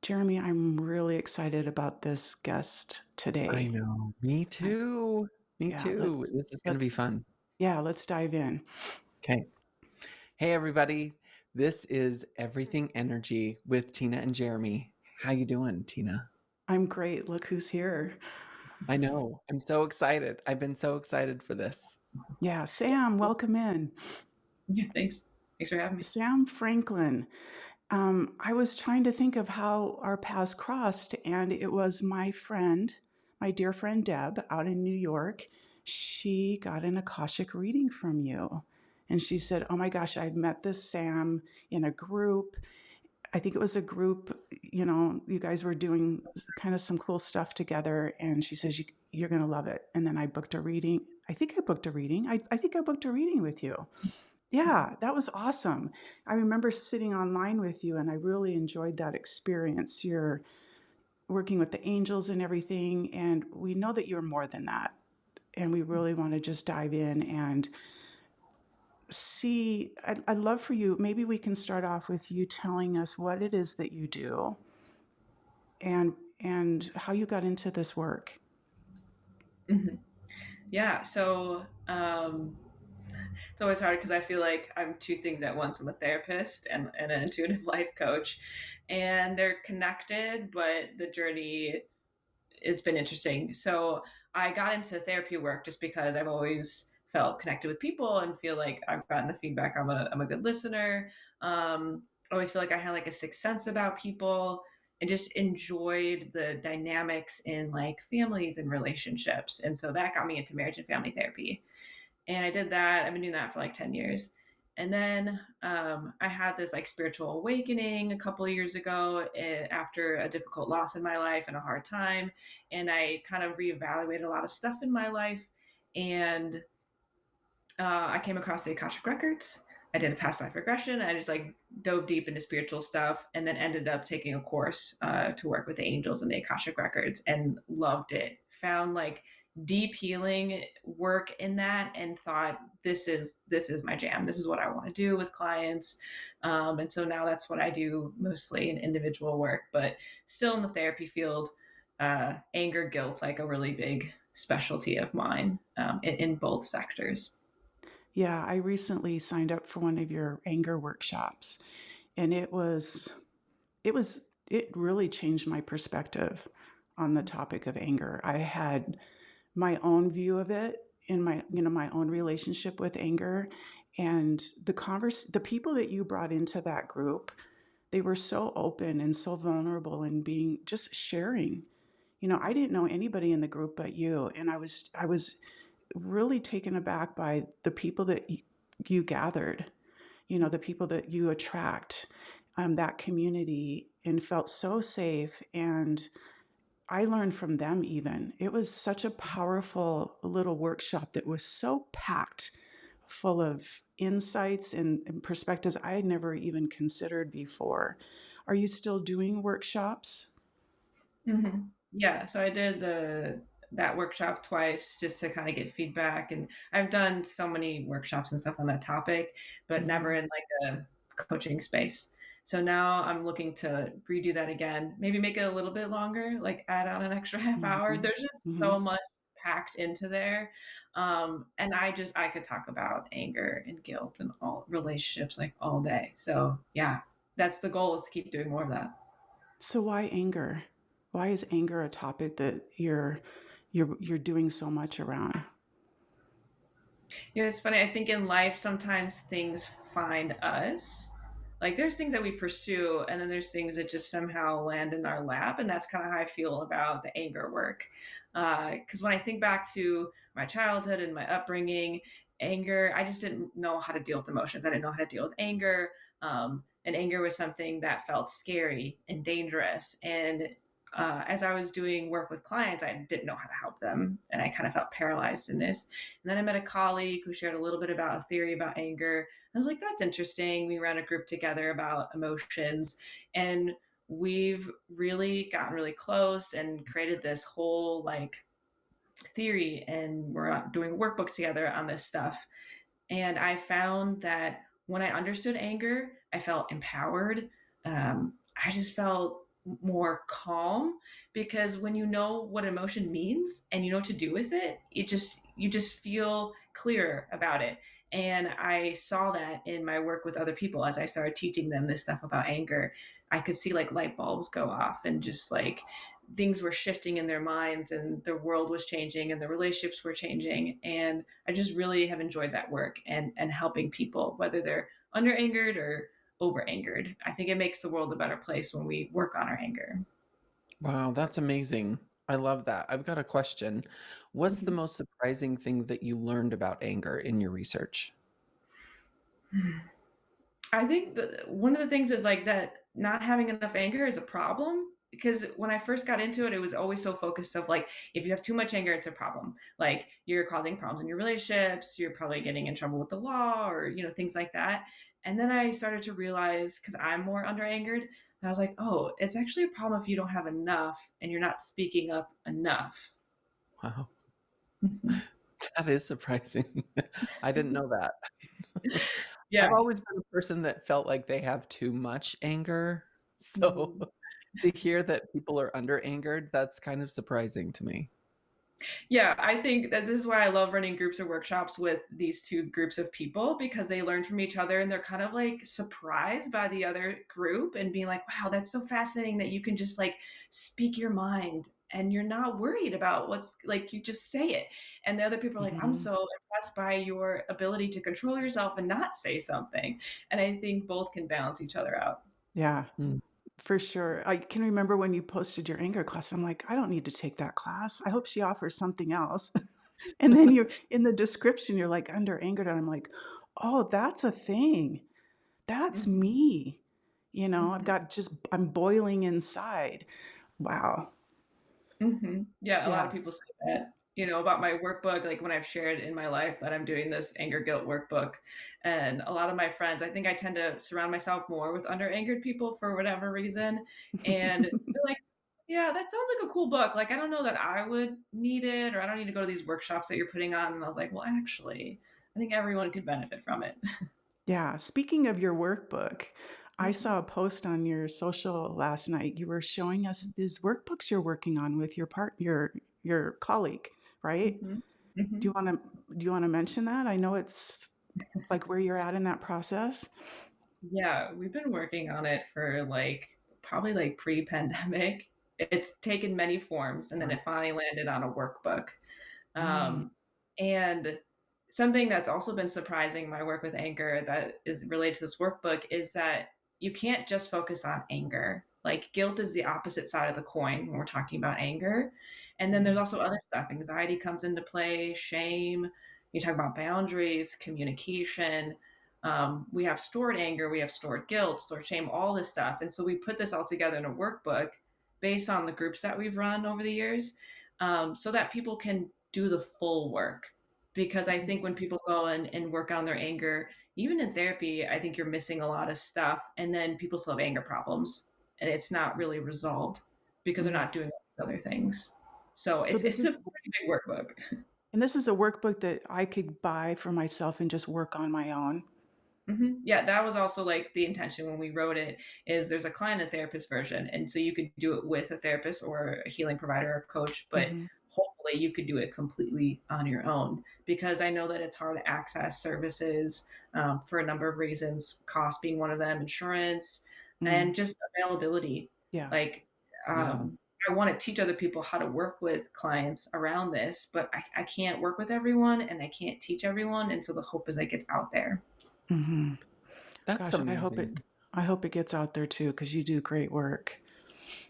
Jeremy, I'm really excited about this guest I today. know. Me I too. Me yeah, too. let's This is gonna be let's fun. yeah, let's dive in. Okay. Hey, everybody. This is Everything Energy with Tina and Jeremy. How you doing, Tina? I'm great. Look who's here. I know. I'm so excited. I've been so excited for this. Yeah, Sam, welcome in. Yeah, thanks. Thanks for having me. Sam Franklin. I was trying to think of how our paths crossed, and it was my dear friend Deb out in New York. She got an Akashic reading from you. And she said, "Oh my gosh, I met this Sam in a group. I think it was a group, you guys were doing kind of some cool stuff together." And she says, "You're going to love it." And then I booked a reading. I think I booked a reading. I think I booked a reading with you. Yeah, that was awesome. I remember sitting online with you and I really enjoyed that experience. You're working with the angels and everything. And we know that you're more than that. And we really want to just dive in and see. I'd love for you. Maybe we can start off with you telling us what it is that you do and how you got into this work. hmm Yeah, so it's always hard because I feel like I'm two things at once. I'm a therapist and an intuitive life coach, and they're connected, but the journey, it's been interesting. So I got into therapy work just because I've always felt connected with people and feel like I've gotten the feedback. I'm a good listener. I always feel like I had like a sixth sense about people and just enjoyed the dynamics in like families and relationships. And so that got me into marriage and family therapy. And I did that. I've been doing that for like 10 years. And then I had this like spiritual awakening a couple of years ago after a difficult loss in my life and a hard time. And I kind of reevaluated a lot of stuff in my life. And I came across the Akashic Records. I did a past life regression. I just like dove deep into spiritual stuff and then ended up taking a course to work with the angels and the Akashic Records and loved it. Found like deep healing work in that and thought this is my jam. This is what I want to do with clients. And so now that's what I do mostly in individual work, but still in the therapy field. Anger, guilt, like a really big specialty of mine in both sectors. Yeah, I recently signed up for one of your anger workshops, and it really changed my perspective on the topic of anger. I had my own view of it in my own relationship with anger, and the people that you brought into that group, they were so open and so vulnerable and being just sharing. I didn't know anybody in the group but you, and I was really taken aback by the people that you gathered, the people that you attract, that community, and felt so safe. And I learned from them even. It was such a powerful little workshop that was so packed full of insights and perspectives I had never even considered before. Are you still doing workshops? Yeah, so I did the that workshop twice just to kind of get feedback, and I've done so many workshops and stuff on that topic, but never Mhm. in like a coaching space. So now I'm looking to redo that again, maybe make it a little bit longer, like add on an extra half hour. Mhm. There's just so Mhm. much packed into there. And I could talk about anger and guilt and all relationships like all day. So yeah, that's the goal, is to keep doing more of that. So why anger? Why is anger a topic that you're doing so much around? Yeah, it's funny. I think in life, sometimes things find us. Like there's things that we pursue, and then there's things that just somehow land in our lap. And that's kind of how I feel about the anger work. Because when I think back to my childhood and my upbringing, anger, I just didn't know how to deal with emotions. I didn't know how to deal with anger. And anger was something that felt scary and dangerous. And as I was doing work with clients, I didn't know how to help them. And I kind of felt paralyzed in this. And then I met a colleague who shared a little bit about a theory about anger. I was like, that's interesting. We ran a group together about emotions, and we've really gotten really close and created this whole like theory. And we're doing a workbook together on this stuff. And I found that when I understood anger, I felt empowered. I just felt more calm, because when you know what emotion means and you know what to do with it, you just feel clear about it. And I saw that in my work with other people as I started teaching them this stuff about anger. I could see like light bulbs go off, and just like things were shifting in their minds, and the world was changing and the relationships were changing. And I just really have enjoyed that work, and helping people, whether they're under angered or over angered. I think it makes the world a better place when we work on our anger. Wow, that's amazing. I love that. I've got a question. What's the Mhm. most surprising thing that you learned about anger in your research? I think that one of the things is like that not having enough anger is a problem, because when I first got into it, it was always so focused of like, if you have too much anger, it's a problem. Like you're causing problems in your relationships, you're probably getting in trouble with the law, or things like that. And then I started to realize, because I'm more under angered, and I was like, oh, it's actually a problem if you don't have enough and you're not speaking up enough. Wow, Mhm. that is surprising. I didn't know that. Yeah. I've always been a person that felt like they have too much anger. So Mhm. to hear that people are under angered, that's kind of surprising to me. Yeah, I think that this is why I love running groups or workshops with these two groups of people, because they learn from each other and they're kind of like surprised by the other group and being like, wow, that's so fascinating that you can just like speak your mind and you're not worried about what's like, you just say it. And the other people are like, I'm Mhm. so impressed by your ability to control yourself and not say something. And I think both can balance each other out. Yeah, Mm. for sure. I can remember when you posted your anger class, I'm like, "I don't need to take that class. I hope she offers something else." And then you're in the description, you're like, "Under angered," and I'm like, "Oh, that's a thing. That's Mhm. me." I've Mhm. got just I'm boiling inside. Wow. Yeah, a lot of Yeah. people say that, about my workbook, like when I've shared in my life that I'm doing this anger guilt workbook. And a lot of my friends, I think I tend to surround myself more with under angered people for whatever reason. And they're like, yeah, that sounds like a cool book. Like, I don't know that I would need it, or I don't need to go to these workshops that you're putting on. And I was like, well, actually, I think everyone could benefit from it. Yeah, speaking of your workbook, I Mhm, saw a post on your social last night. You were showing us these workbooks you're working on with your colleague, right? mhm, Do you mhm. wanna do you wanna mention that? I know it's, like, where you're at in that process. Yeah, we've been working on it for like probably like pre-pandemic. It's taken many forms, and then Wow. it finally landed on a workbook. Mm, Um, and something that's also been surprising in my work with anger that is related to this workbook is that you can't just focus on anger. Like guilt is the opposite side of the coin when we're talking about anger. And then there's mhm, also other stuff. Anxiety comes into play, shame. You talk about boundaries, communication. We have stored anger, we have stored guilt, stored shame, all this stuff. And so we put this all together in a workbook based on the groups that we've run over the years, so that people can do the full work. Because I mhm, think when people go and work on their anger, even in therapy, I think you're missing a lot of stuff. And then people still have anger problems and it's not really resolved because they're mm. not doing all these other things. So So it's a pretty big workbook. this is a workbook that I could buy for myself and just work on my own? Yeah, that was also like the intention when we wrote it. Is there's a client and therapist version, and so you could do it with a therapist or a healing provider or coach, but Mhm, hopefully you could do it completely on your own, because I know that it's hard to access services, for a number of reasons, cost being one of them, insurance, mm, and just availability. yeah, Like, Yeah. I want to teach other people how to work with clients around this, but I can't work with everyone and I can't teach everyone, and so the hope is it gets out there. mhm. That's Gosh, amazing. I hope it gets out there too, because you do great work.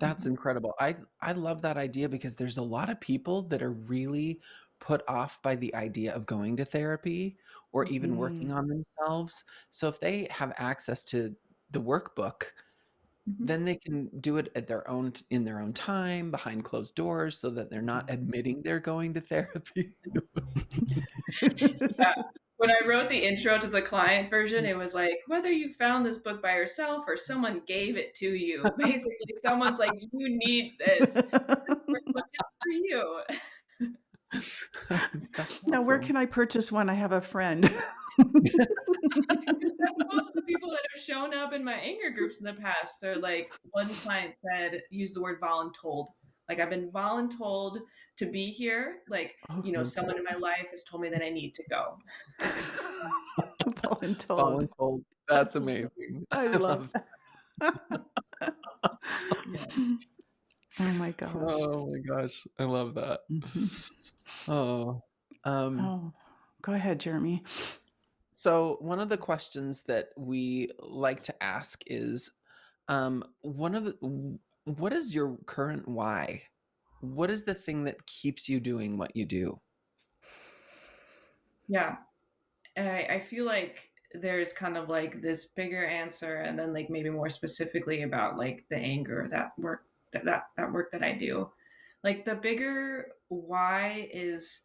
That's incredible. I love that idea because there's a lot of people that are really put off by the idea of going to therapy or even working Mhm, on themselves. So if they have access to the workbook, Mhm. then they can do it at their own in their own time behind closed doors so that they're not mhm. admitting they're going to therapy. Yeah. When I wrote the intro to the client version, it was like, whether you found this book by yourself or someone gave it to you. Basically, someone's like, "You need this. This workbook is for you." That's Now where awesome. can I purchase one? I have a friend. Because that's most of the people that are shown up in my anger groups in the past. They're like, one client said, use the word voluntold. Like, I've been voluntold to be here. Like, Oh, someone in my life has told me that I need to go. voluntold. Voluntold. That's amazing. I I love love that. Yeah. Oh my gosh. Oh my gosh, I love that. Mhm. Oh, um, Oh, go ahead, Jeremy. so one of the questions that we like to ask is, what is your current why? What is the thing that keeps you doing what you do? Yeah. I feel like there's kind of like this bigger answer, and then like maybe more specifically about like the anger that work that work that I do. Like, the bigger why is,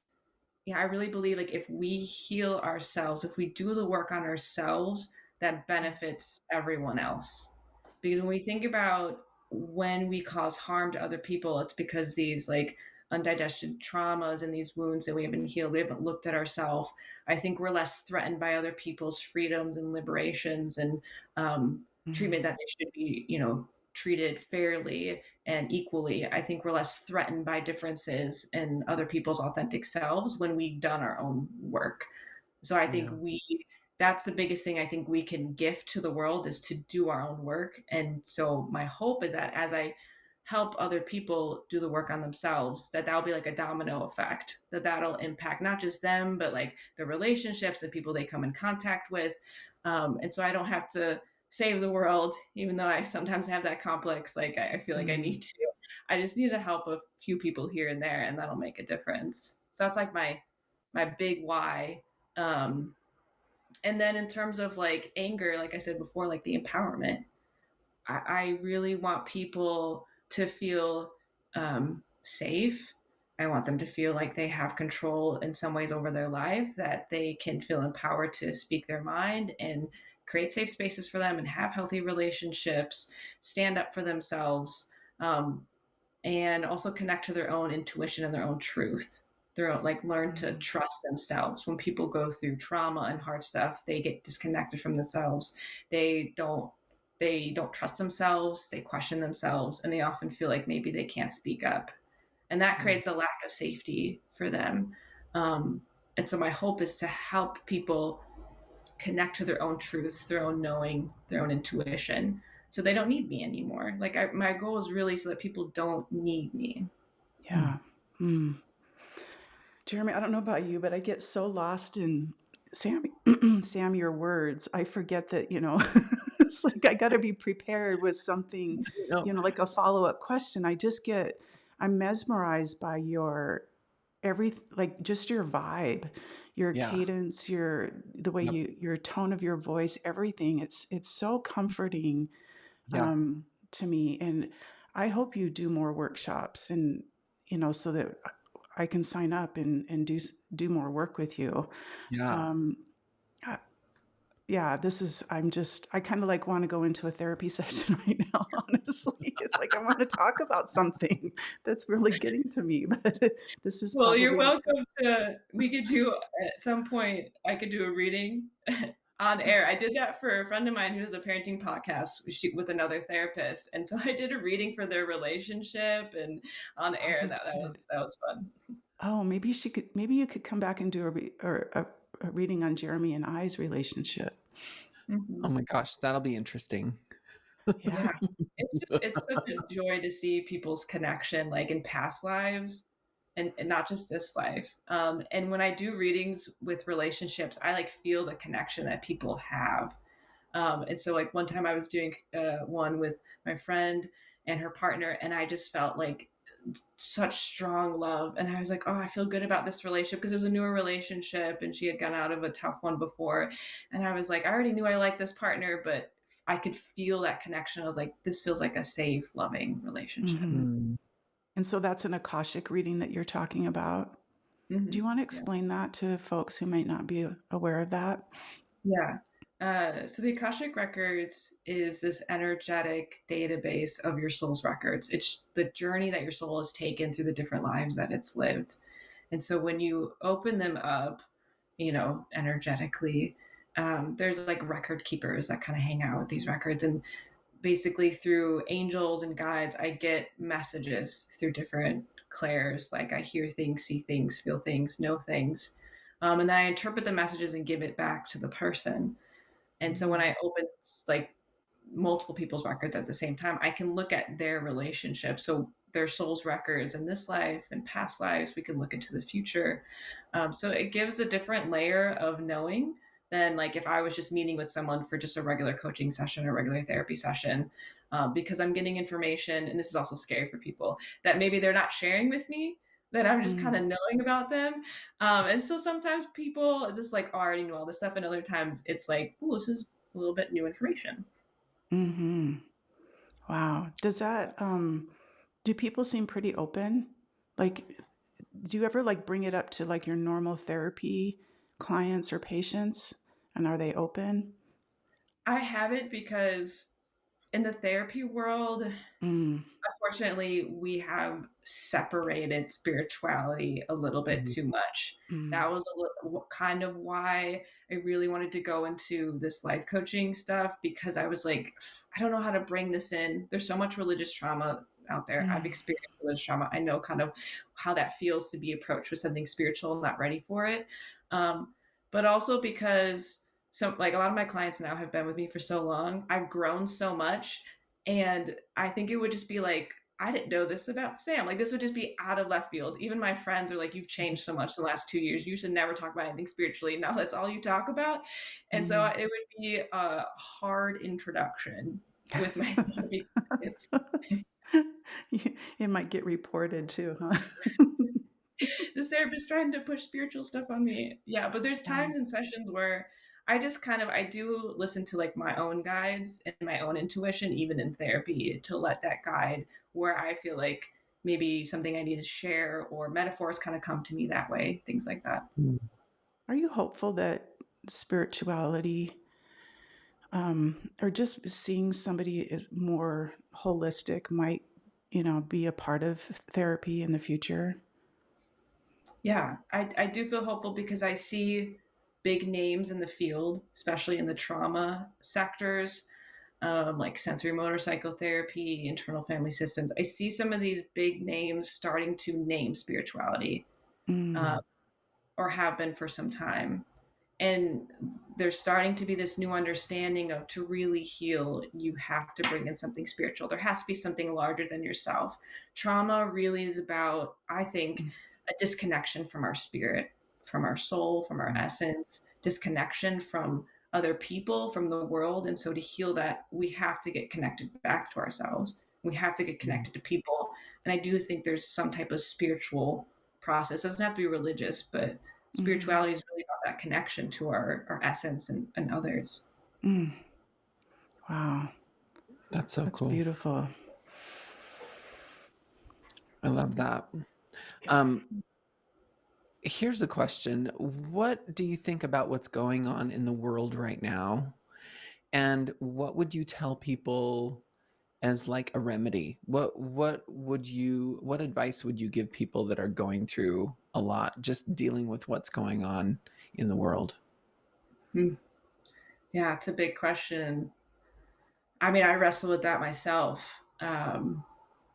yeah, I really believe like if we heal ourselves, if we do the work on ourselves, that benefits everyone else. Because when we think about when we cause harm to other people, it's because these like undigested traumas and these wounds that we haven't healed, we haven't looked at ourselves. I think we're less threatened by other people's freedoms and liberations and Mhm. treatment that they should be, treated fairly and equally. I think we're less threatened by differences in other people's authentic selves when we've done our own work. So I think Yeah, that's the biggest thing I think we can gift to the world, is to do our own work. And so my hope is that as I help other people do the work on themselves, that'll be like a domino effect, that'll impact not just them, but like the relationships, the people they come in contact with. And so I don't have to save the world, even though I sometimes have that complex. Like, I feel like I Mhm. need to. I just need to help a few people here and there, and that'll make a difference. So that's like my big why. Um, and then in terms of like anger, like I said before, like the empowerment, I really want people to feel safe. I want them to feel like they have control in some ways over their life, that they can feel empowered to speak their mind and create safe spaces for them and have healthy relationships, stand up for themselves. And also connect to their own intuition and their own truth. Their own, like, learn to Mhm. trust themselves. When people go through trauma and hard stuff, they get disconnected from themselves. They don't they don't trust themselves, they question themselves, and they often feel like maybe they can't speak up. And that mm, creates a lack of safety for them. Um, and so my hope is to help people connect to their own truths, their own knowing, their own intuition, so they don't need me anymore. Like, my goal is really so that people don't need me. Yeah. Mm. Jeremy, I don't know about you, but I get so lost in Sam, Sam, your words. I forget that, it's like I got to be prepared with something, no, like a follow-up question. I'm mesmerized by like just your vibe, your yeah, cadence, the way yep, your tone of your voice, everything. It's so comforting yeah, to me. And I hope you do more workshops and, so that I can sign up and do more work with you. yeah. Um, uh, yeah, I kind of like want to go into a therapy session right now, honestly. It's like I want to talk about something that's really getting to me, but this is Well, you're probably not the. welcome to. We could do at some point. I could do a reading on air. I did that for a friend of mine who has a parenting podcast with another therapist, and so I did a reading for their relationship and on Oh, air. you That did. was fun. Oh, maybe you could come back and do a reading on Jeremy and I's relationship. Oh Hmm. my gosh, that'll be interesting. Yeah. Yeah. It's such a joy to see people's connection, like, in past lives, and not just this life. And when I do readings with relationships, I like feel the connection that people have. And so, like, one time I was doing one with my friend and her partner, and I just felt like such strong love. And I was like, oh, I feel good about this relationship, because it was a newer relationship and she had gone out of a tough one before. And I was like, I already knew I liked this partner, but I could feel that connection. I was like, this feels like a safe, loving relationship. Mhm. Mm, And so that's an Akashic reading that you're talking about. Do Hmm. you want to Yeah. explain that to folks who might not be aware of that? Yeah. So the Akashic Records is this energetic database of your soul's records. It's the journey that your soul has taken through the different lives that it's lived. And so when you open them up, energetically, there's like record keepers that kind of hang out with these records, and basically through angels and guides, I get messages through different clairs. Like I hear things, see things, feel things, know things. And then I interpret the messages and give it back to the person. And so when Mm. I open like multiple people's records at the same time, I can look at their relationship. So their soul's records in this life and past lives, we can look into the future. So it gives a different layer of knowing than like if I was just meeting with someone for just a regular coaching session or regular therapy session, because I'm getting information, and this is also scary for people that maybe they're not sharing with me. That I'm just kind Mm. of knowing about them. And so sometimes people just like already know all this stuff, and other times it's like, oh, this is a little bit new information. Mhm. Wow. Does that, do people seem pretty open? Like, do you ever, like, bring it up to, like, your normal therapy clients or patients, and are they open? I haven't because in the therapy world, Mm. unfortunately, we have separated spirituality a little bit Mhm. too much. Mm. That was kind of why I really wanted to go into this life coaching stuff, because I was like, I don't know how to bring this in. There's so much religious trauma out there. I've Mm. experienced religious trauma. I know kind of how that feels to be approached with something spiritual, not ready for it. Um, but also because some like a lot of my clients now have been with me for so long. I've grown so much, and I think it would just be like, I didn't know this about Sam. Like this would just be out of left field. Even my friends are like, you've changed so much in the last 2 years. You should never talk about anything spiritually. Now that's all you talk about. And so Mm. it would be a hard introduction with my therapy clients. It might get reported too, huh? This therapist trying to push spiritual stuff on me. Yeah, but there's Wow. times in sessions where I just kind of I do listen to like my own guides and my own intuition, even in therapy, to let that guide where I feel like maybe something I need to share or metaphors kind of come to me that way, things like that. Mm. Are you hopeful that spirituality, or just seeing somebody is more holistic might, be a part of therapy in the future? Yeah, I do feel hopeful because I see big names in the field, especially in the trauma sectors, like sensory motor psychotherapy, internal family systems. I see some of these big names starting to name spirituality, uh, Mm. or have been for some time. And there's starting to be this new understanding of to really heal, you have to bring in something spiritual. There has to be something larger than yourself. Trauma really is about, I think, Mm. a disconnection from our spirit, from our soul, from our essence, disconnection from other people, from the world. And so to heal that, we have to get connected back to ourselves. We have to get Mm. connected to people. And I do think there's some type of spiritual process. It doesn't have to be religious, but Mhm. spirituality is really about that connection to our essence and others. Mm. Wow, That's so that's cool. beautiful. I love that. Yeah. Um, Here's a question. What do you think about what's going on in the world right now? And what would you tell people as like a remedy? What advice would you give people that are going through a lot, just dealing with what's going on in the world? Hmm. Yeah, it's a big question. I mean, I wrestle with that myself. I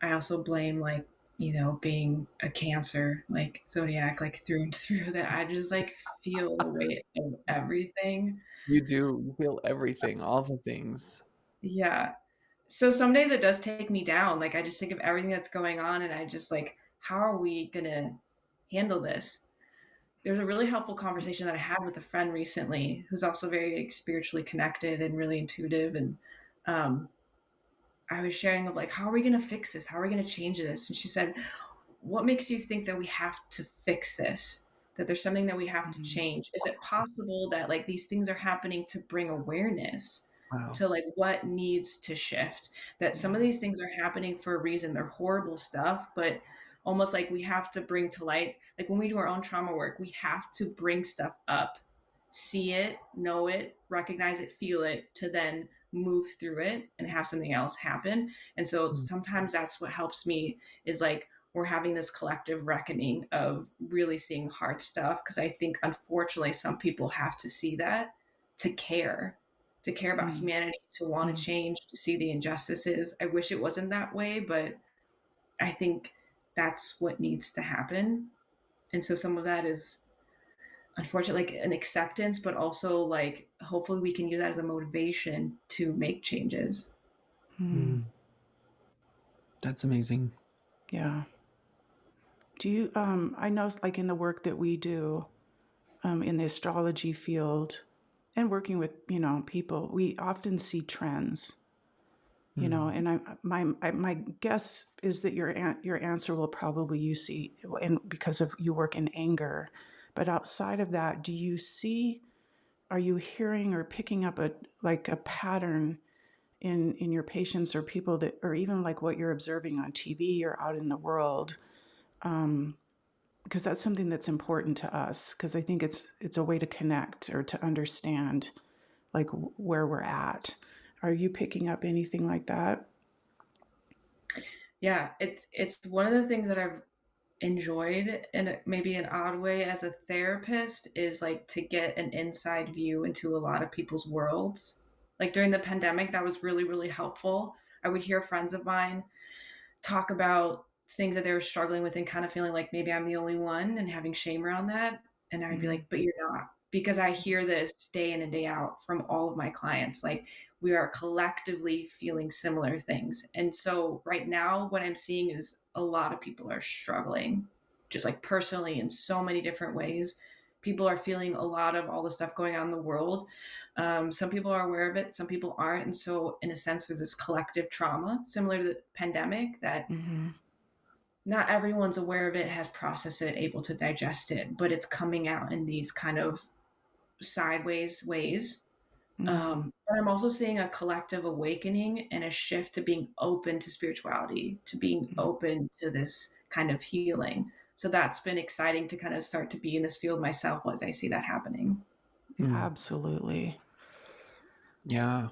also blame like, being a Cancer, like zodiac, like through and through, that I just like feel the weight of everything. You do. You feel everything, all the things. Yeah. So some days it does take me down. Like I just think of everything that's going on, and I just like, how are we gonna handle this? There's a really helpful conversation that I had with a friend recently who's also very like, spiritually connected and really intuitive. And um, I was sharing of like, how are we going to fix this? How are we going to change this? And she said, what makes you think that we have to fix this? That there's something that we have to Mhm. change? Is it possible that like these things are happening to bring awareness Wow. to like what needs to shift? That some of Yeah. these things are happening for a reason. They're horrible stuff, but almost like we have to bring to light, like when we do our own trauma work, we have to bring stuff up, see it, know it, recognize it, feel it, to then move through it and have something else happen. And so Mm. sometimes that's what helps me, is like we're having this collective reckoning of really seeing hard stuff, because I think unfortunately some people have to see that to care, about Mm, humanity, to want to mm, change, to see the injustices. I wish it wasn't that way, but I think that's what needs to happen. And so some of that is unfortunately like an acceptance, but also like hopefully we can use that as a motivation to make changes. mm. Mm, that's amazing. Yeah. Do you, I know like in the work that we do, in the astrology field and working with, people, we often see trends, Mm, and my guess is that your answer will probably you see, and because of you work in anger, but outside of that, are you hearing or picking up a pattern in your patients or people that, or even like what you're observing on TV or out in the world? Because that's something that's important to us. Because I think it's a way to connect or to understand like where we're at. Are you picking up anything like that? Yeah, it's one of the things that I've enjoyed in maybe an odd way as a therapist is like to get an inside view into a lot of people's worlds. Like during the pandemic, that was really, really helpful. I would hear friends of mine talk about things that they were struggling with and kind of feeling like maybe I'm the only one and having shame around that. And I'd be Mm, like, but you're not. Because I hear this day in and day out from all of my clients. Like, we are collectively feeling similar things. And so, right now, what I'm seeing is a lot of people are struggling, just like personally in so many different ways. People are feeling a lot of all the stuff going on in the world. Some people are aware of it, some people aren't. And so, in a sense, there's this collective trauma similar to the pandemic that mm-hmm, not everyone's aware of it, has processed it, able to digest it, but it's coming out in these kind of sideways ways. mm, But I'm also seeing a collective awakening and a shift to being open to spirituality, to being mm, open to this kind of healing. So that's been exciting to kind of start to be in this field myself as I see that happening. mm. absolutely. Yeah.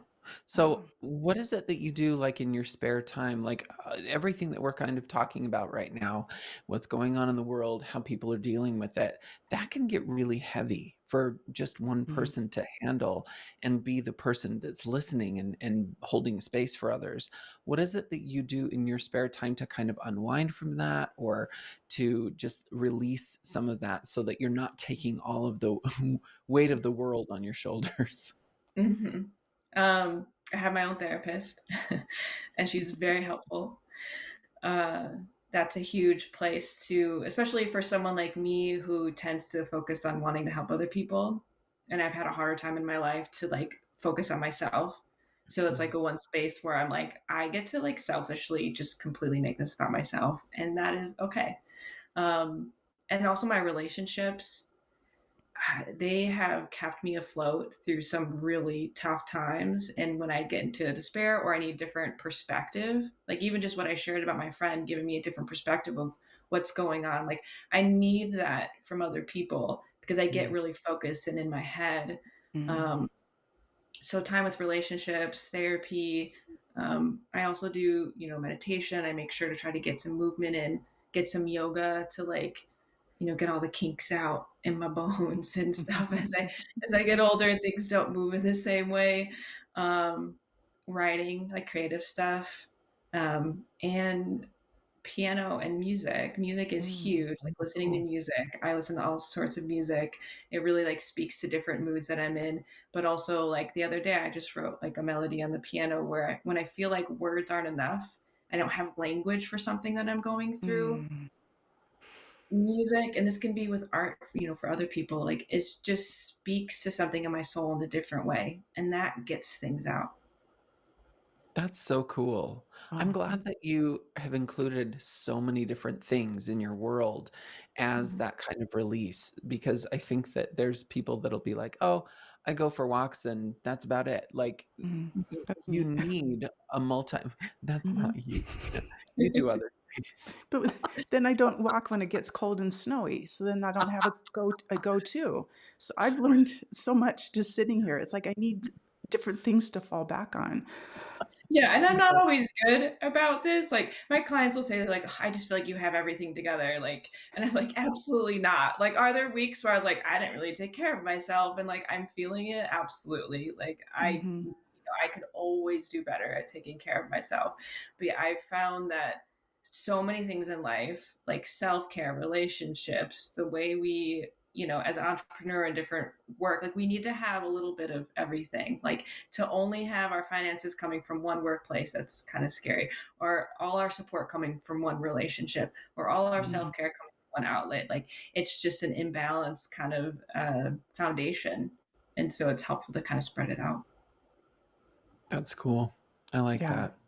Yeah. So, what is it that you do like in your spare time? Like everything that we're kind of talking about right now, what's going on in the world, how people are dealing with it, that can get really heavy for just one Mm. person to handle and be the person that's listening and holding space for others. What is it that you do in your spare time to kind of unwind from that or to just release some of that so that you're not taking all of the weight of the world on your shoulders? Hmm. I have my own therapist, and she's very helpful. Uh, that's a huge place to, especially for someone like me who tends to focus on wanting to help other people. And I've had a harder time in my life to like focus on myself. So it's like a one space where I'm like, I get to like selfishly just completely make this about myself. And that is okay. Um, and also my relationships, they have kept me afloat through some really tough times. And when I get into despair or I need different perspective, like even just what I shared about my friend giving me a different perspective of what's going on, like I need that from other people because I get Mm, really focused and in my head. Mm, Um, so time with relationships, therapy. I also do, meditation. I make sure to try to get some movement in, get some yoga to like, get all the kinks out in my bones and stuff as I get older and things don't move in the same way. Um, Writing, like creative stuff, and piano and music. Music is mm, huge. Like listening to cool. music. I listen to all sorts of music. It really like speaks to different moods that I'm in. But also like the other day I just wrote like a melody on the piano where when I feel like words aren't enough, I don't have language for something that I'm going through. mm. Music, and this can be with art, for other people, like it just speaks to something in my soul in a different way. And that gets things out. That's so cool. I'm Oh, glad that you have included so many different things in your world as Mhm. that kind of release, because I think that there's people that'll be like, "Oh, I go for walks and that's about it." Like mm. That's you me. need a multi that's Mhm. not you. You do other things. But then I don't walk when it gets cold and snowy, so then I don't have a go-to. So I've learned so much just sitting here. It's like I need different things to fall back on. Yeah, and I'm not So always good about this. Like, my clients will say, like, "I just feel like you have everything together." Like, and I'm like, "Absolutely not." Like, are there weeks where I was like, "I didn't really take care of myself," and like, I'm feeling it? Absolutely. Like, mhm, I could always do better at taking care of myself. But yeah, I found that so many things in life, like self-care, relationships, the way we, as an entrepreneur in different work, like we need to have a little bit of everything. Like to only have our finances coming from one workplace, that's kind of scary, or all our support coming from one relationship, or all our mhm. self-care coming from one outlet. Like it's just an imbalanced kind of foundation. And so it's helpful to kind of spread it out. That's cool. I like Yeah. that.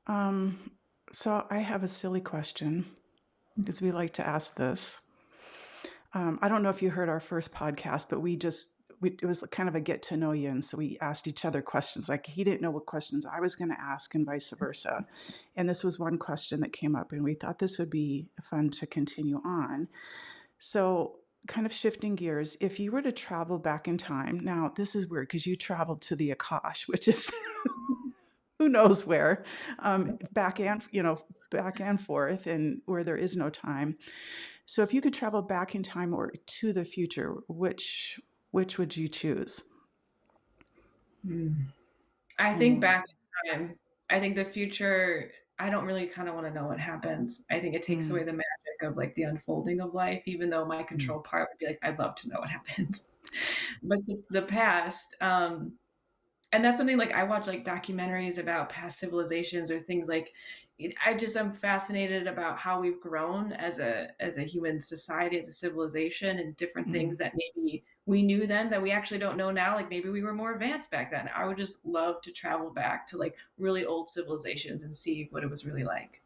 Um, so I have a silly question because we like to ask this. I don't know if you heard our first podcast, but it was kind of a get to know you, and so we asked each other questions. Like he didn't know what questions I was going to ask, and vice versa. And this was one question that came up, and we thought this would be fun to continue on. So, kind of shifting gears, if you were to travel back in time, now this is weird because you traveled to the Akash, which is who knows where, back and forth, and where there is no time. So if you could travel back in time or to the future, which would you choose? Mm. I think And back in time. I think the future, I don't really kind of want to know what happens. I think it takes away mm, the magic of like the unfolding of life, even though my Mm. control part would be like, I'd love to know what happens. But the past, and that's something like I watch like documentaries about past civilizations or things like I just am fascinated about how we've grown as a human society, as a civilization, and different things mm. that maybe we knew then that we actually don't know now. Like maybe we were more advanced back then. I would just love to travel back to like really old civilizations and see what it was really like.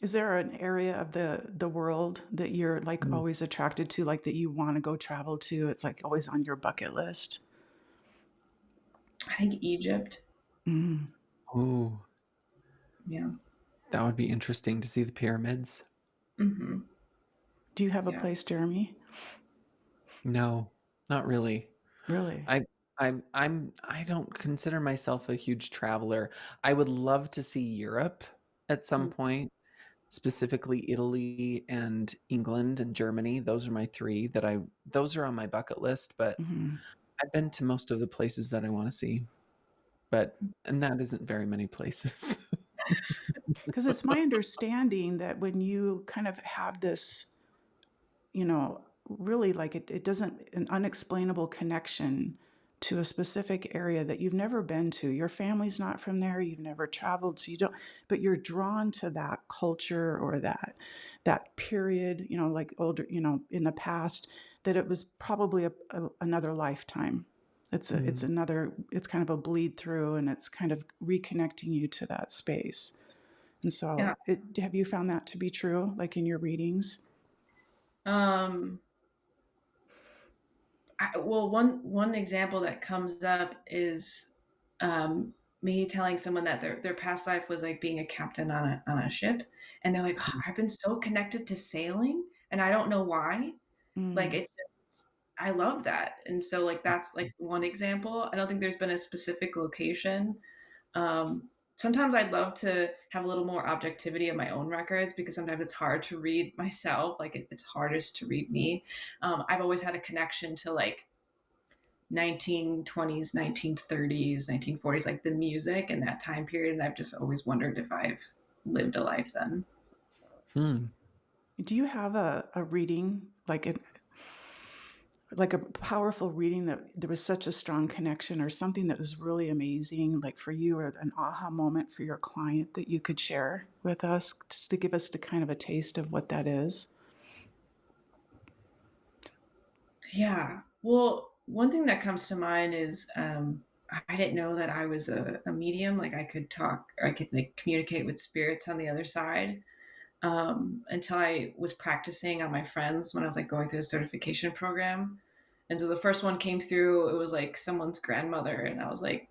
Is there an area of the world that you're, like, Mm. always attracted to, like, that you wanna go travel to? It's, like, always on your bucket list? I think Egypt. Mm. Ooh, Yeah. that would be interesting to see the pyramids. Hmm. Do you have a Yeah. place, Jeremy? No, not really. Really? I I don't consider myself a huge traveler. I would love to see Europe at some Mm, point, specifically Italy and England and Germany. Those are my 3 that I those are on my bucket list, but mhm. I've been to most of the places that I wanna see, and that isn't very many places. 'Cause it's my understanding that when you kind of have this, really, like, it doesn't an unexplainable connection to a specific area that you've never been to. Your family's not from there, you've never traveled, so you don't, but you're drawn to that culture or that period, like older, in the past, that it was probably another lifetime. It's Mm. another, it's kind of a bleed through, and it's kind of reconnecting you to that space. And Yeah. so, have you found that to be true, like in your readings? Um, well, one example that comes up is me telling someone that their past life was like being a captain on a ship, and they're like, "Oh, I've been so connected to sailing, and I don't know why. Like Mm. it just, I love that." And so like that's like one example. I don't think there's been a specific location. Sometimes I'd love to have a little more objectivity of my own records because sometimes it's hard to read myself. Like it's hardest to read me. I've always had a connection to like 1920s, 1930s, 1940s, like the music and that time period. And I've just always wondered if I've lived a life then. Hmm. Do you have a reading, like a powerful reading that there was such a strong connection or something that was really amazing, like for you, or an aha moment for your client that you could share with us, just to give us the kind of a taste of what that is? Yeah. Well, one thing that comes to mind is I didn't know that I was a medium. Like I could talk, I could like communicate with spirits on the other side until I was practicing on my friends when I was like going through the certification program. And so the first one came through, it was like someone's grandmother. And I was like,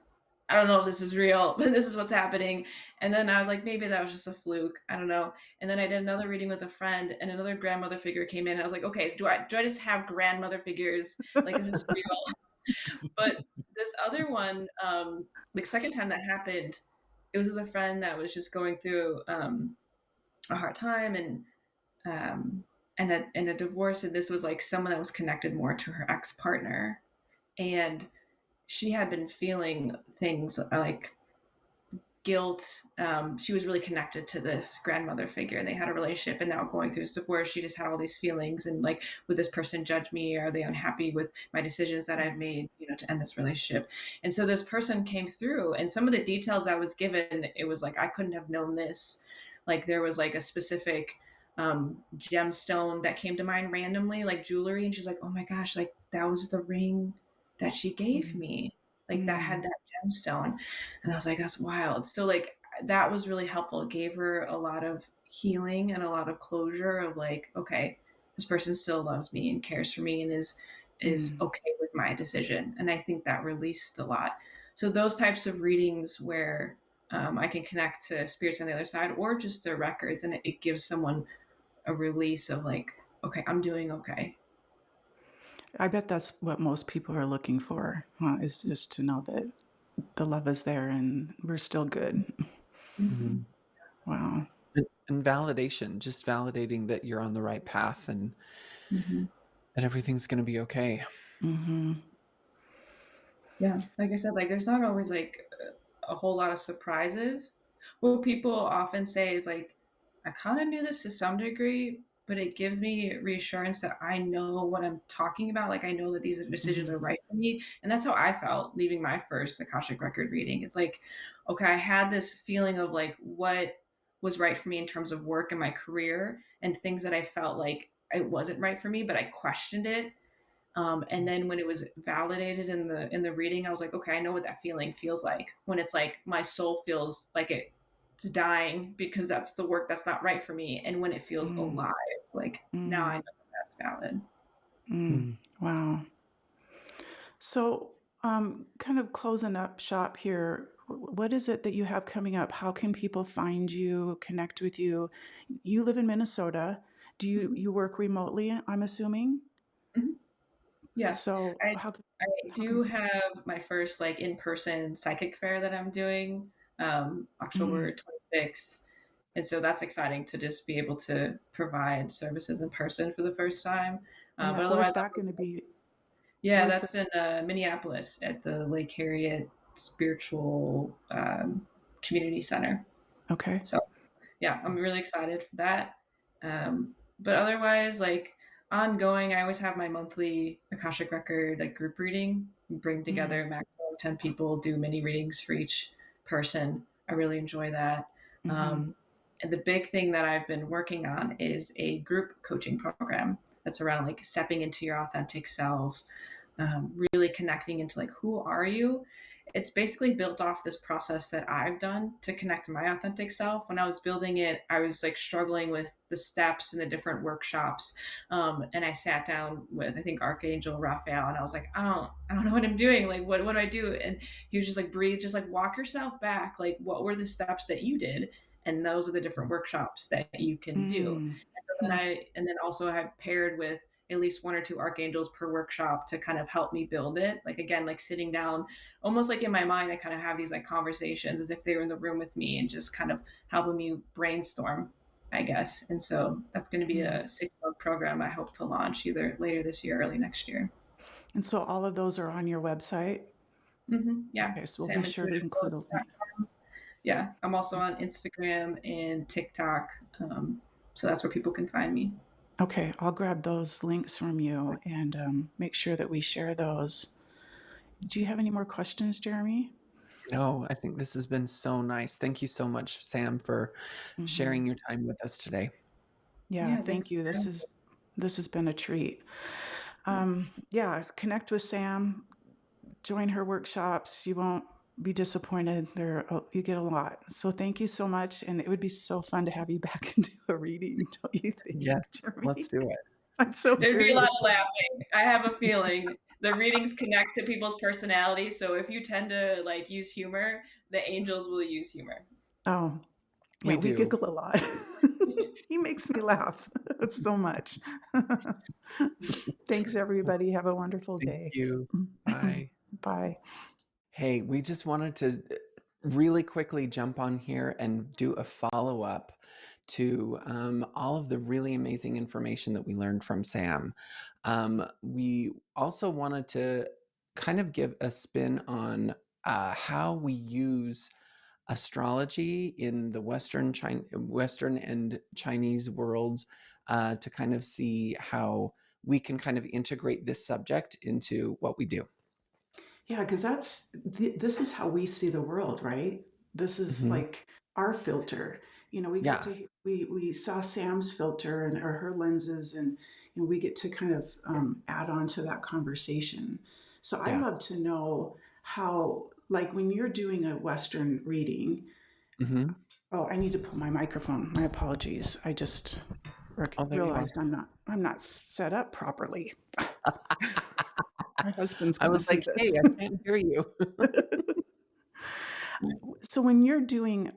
I don't know if this is real, but this is what's happening. And then I was like, maybe that was just a fluke. I don't know. And then I did another reading with a friend, and another grandmother figure came in. And I was like, okay, do I just have grandmother figures? Like, is this real? But this other one, like second time that happened, it was with a friend that was just going through a hard time um, and a divorce, and this was like someone that was connected more to her ex partner, and she had been feeling things like guilt. She was really connected to this grandmother figure, and they had a relationship. And now going through this divorce, she just had all these feelings and like, would this person judge me? Are they unhappy with my decisions that I've made, to end this relationship? And so this person came through, and some of the details I was given, it was like I couldn't have known this. Like there was like a specific gemstone that came to mind randomly, like jewelry, and she's like, "Oh my gosh, like that was the ring that she gave Mm, me." Like that had mm, that gemstone. And I was like, that's wild. So like that was really helpful. It gave her a lot of healing and a lot of closure of like, okay, this person still loves me and cares for me and is mm. okay with my decision. And I think that released a lot. So those types of readings where I can connect to spirits on the other side or just their records, and it gives someone a release of like, okay, I'm doing okay. I bet that's what most people are looking for, huh, is just to know that the love is there and we're still good. Mm-hmm. Mhm. Wow. And validation, just validating that you're on the right path and Mm-hmm. that everything's gonna be okay. Mhm. Yeah, like I said, like there's not always like a whole lot of surprises. What people often say is like, I kind of knew this to some degree, but it gives me reassurance that I know what I'm talking about. Like I know that these decisions are Mhm. right for me, and that's how I felt leaving my first Akashic record reading. It's like, okay, I had this feeling of like what was right for me in terms of work and my career, and things that I felt like it wasn't right for me, but I questioned it, and then when it was validated in the reading, I was like, okay, I know what that feeling feels like when it's like my soul feels like it's dying because that's the work that's not right for me, and when it feels Mm, alive, like now I know mm, that that's valid. mm. Mm. Wow. So, kind of closing up shop here, what is it that you have coming up? How can people find you, connect with you? You live in Minnesota. Do you Mhm. you work remotely, I'm assuming? Mhm. Yeah, So, I I how can do have my first like in person psychic fair that I'm doing mm, October 26th. And so that's exciting to just be able to provide services in person for the first time. and But that where's otherwise, that gonna be? yeah, Where's the that's in Minneapolis at the Lake Harriet Spiritual Community Center. Okay. So yeah, I'm really excited for that. But otherwise, like ongoing, I always have my monthly Akashic Record like group reading. Bring Mm, together a maximum of 10 people, do mini readings for each person. I really enjoy that. mhm, Um, and the big thing that I've been working on is a group coaching program that's around like stepping into your authentic self, really connecting into like who are you. It's basically built off this process that I've done to connect to my authentic self. When I was building it, I was like struggling with the steps and the different workshops, and I sat down with I think Archangel Raphael, and I was like, I don't know what I'm doing. Like what do I do? And he was just like, breathe, just like walk yourself back. Like what were the steps that you did? And those are the different workshops that you can do. mm, And so then hmm, and then also I have paired with at least one or two archangels per workshop to kind of help me build it. Like again, like sitting down, almost like in my mind, I kind of have these like conversations as if they were in the room with me and just kind of helping me brainstorm, I guess. And so that's going to be mm. a 6 month program I hope to launch either later this year or early next year. And so all of those are on your website? Yeah, Okay, so we'll be sure to include a link. samintuitiveflows.com. Yeah, I'm also on Instagram and TikTok. So that's where people can find me. Okay, I'll grab those links from you and, make sure that we share those. Do you have any more questions, Jeremy? No, I think this has been so nice. Thank you so much, Sam, for Mhm. sharing your time with us today. Yeah, Yeah, thanks thank you. for having me. This has been a treat. Yeah. Yeah, connect with Sam, join her workshops. You won't be disappointed. You get a lot. So thank you so much, and it would be so fun to have you back and do a reading, don't you think, Yes, let's Jeremy? do it. I'm so There'd be a lot curious. of laughing. I have a feeling the readings connect to people's personality. So if you tend to like use humor, the angels will use humor. Oh, yeah, We we do. giggle a lot. He makes me laugh so much. Thanks, everybody. Have a wonderful Thank day. you. Bye. Bye. Hey, we just wanted to really quickly jump on here and do a follow up to all of the really amazing information that we learned from Sam. We also wanted to kind of give a spin on how we use astrology in the Western and Chinese worlds to kind of see how we can kind of integrate this subject into what we do. Yeah, because this is how we see the world, right? This is Hmm. like our filter. We get Yeah, to we saw Sam's filter and or her lenses, and we get to kind of add on to that conversation. So I yeah. love to know how, like, when you're doing a Western reading. Hmm. Oh, I need to pull my microphone. My apologies. I just Oh, there you are. realized I'm not set up properly. My husband's I going to was see like, "Hey, this. I can't hear you." So when you're doing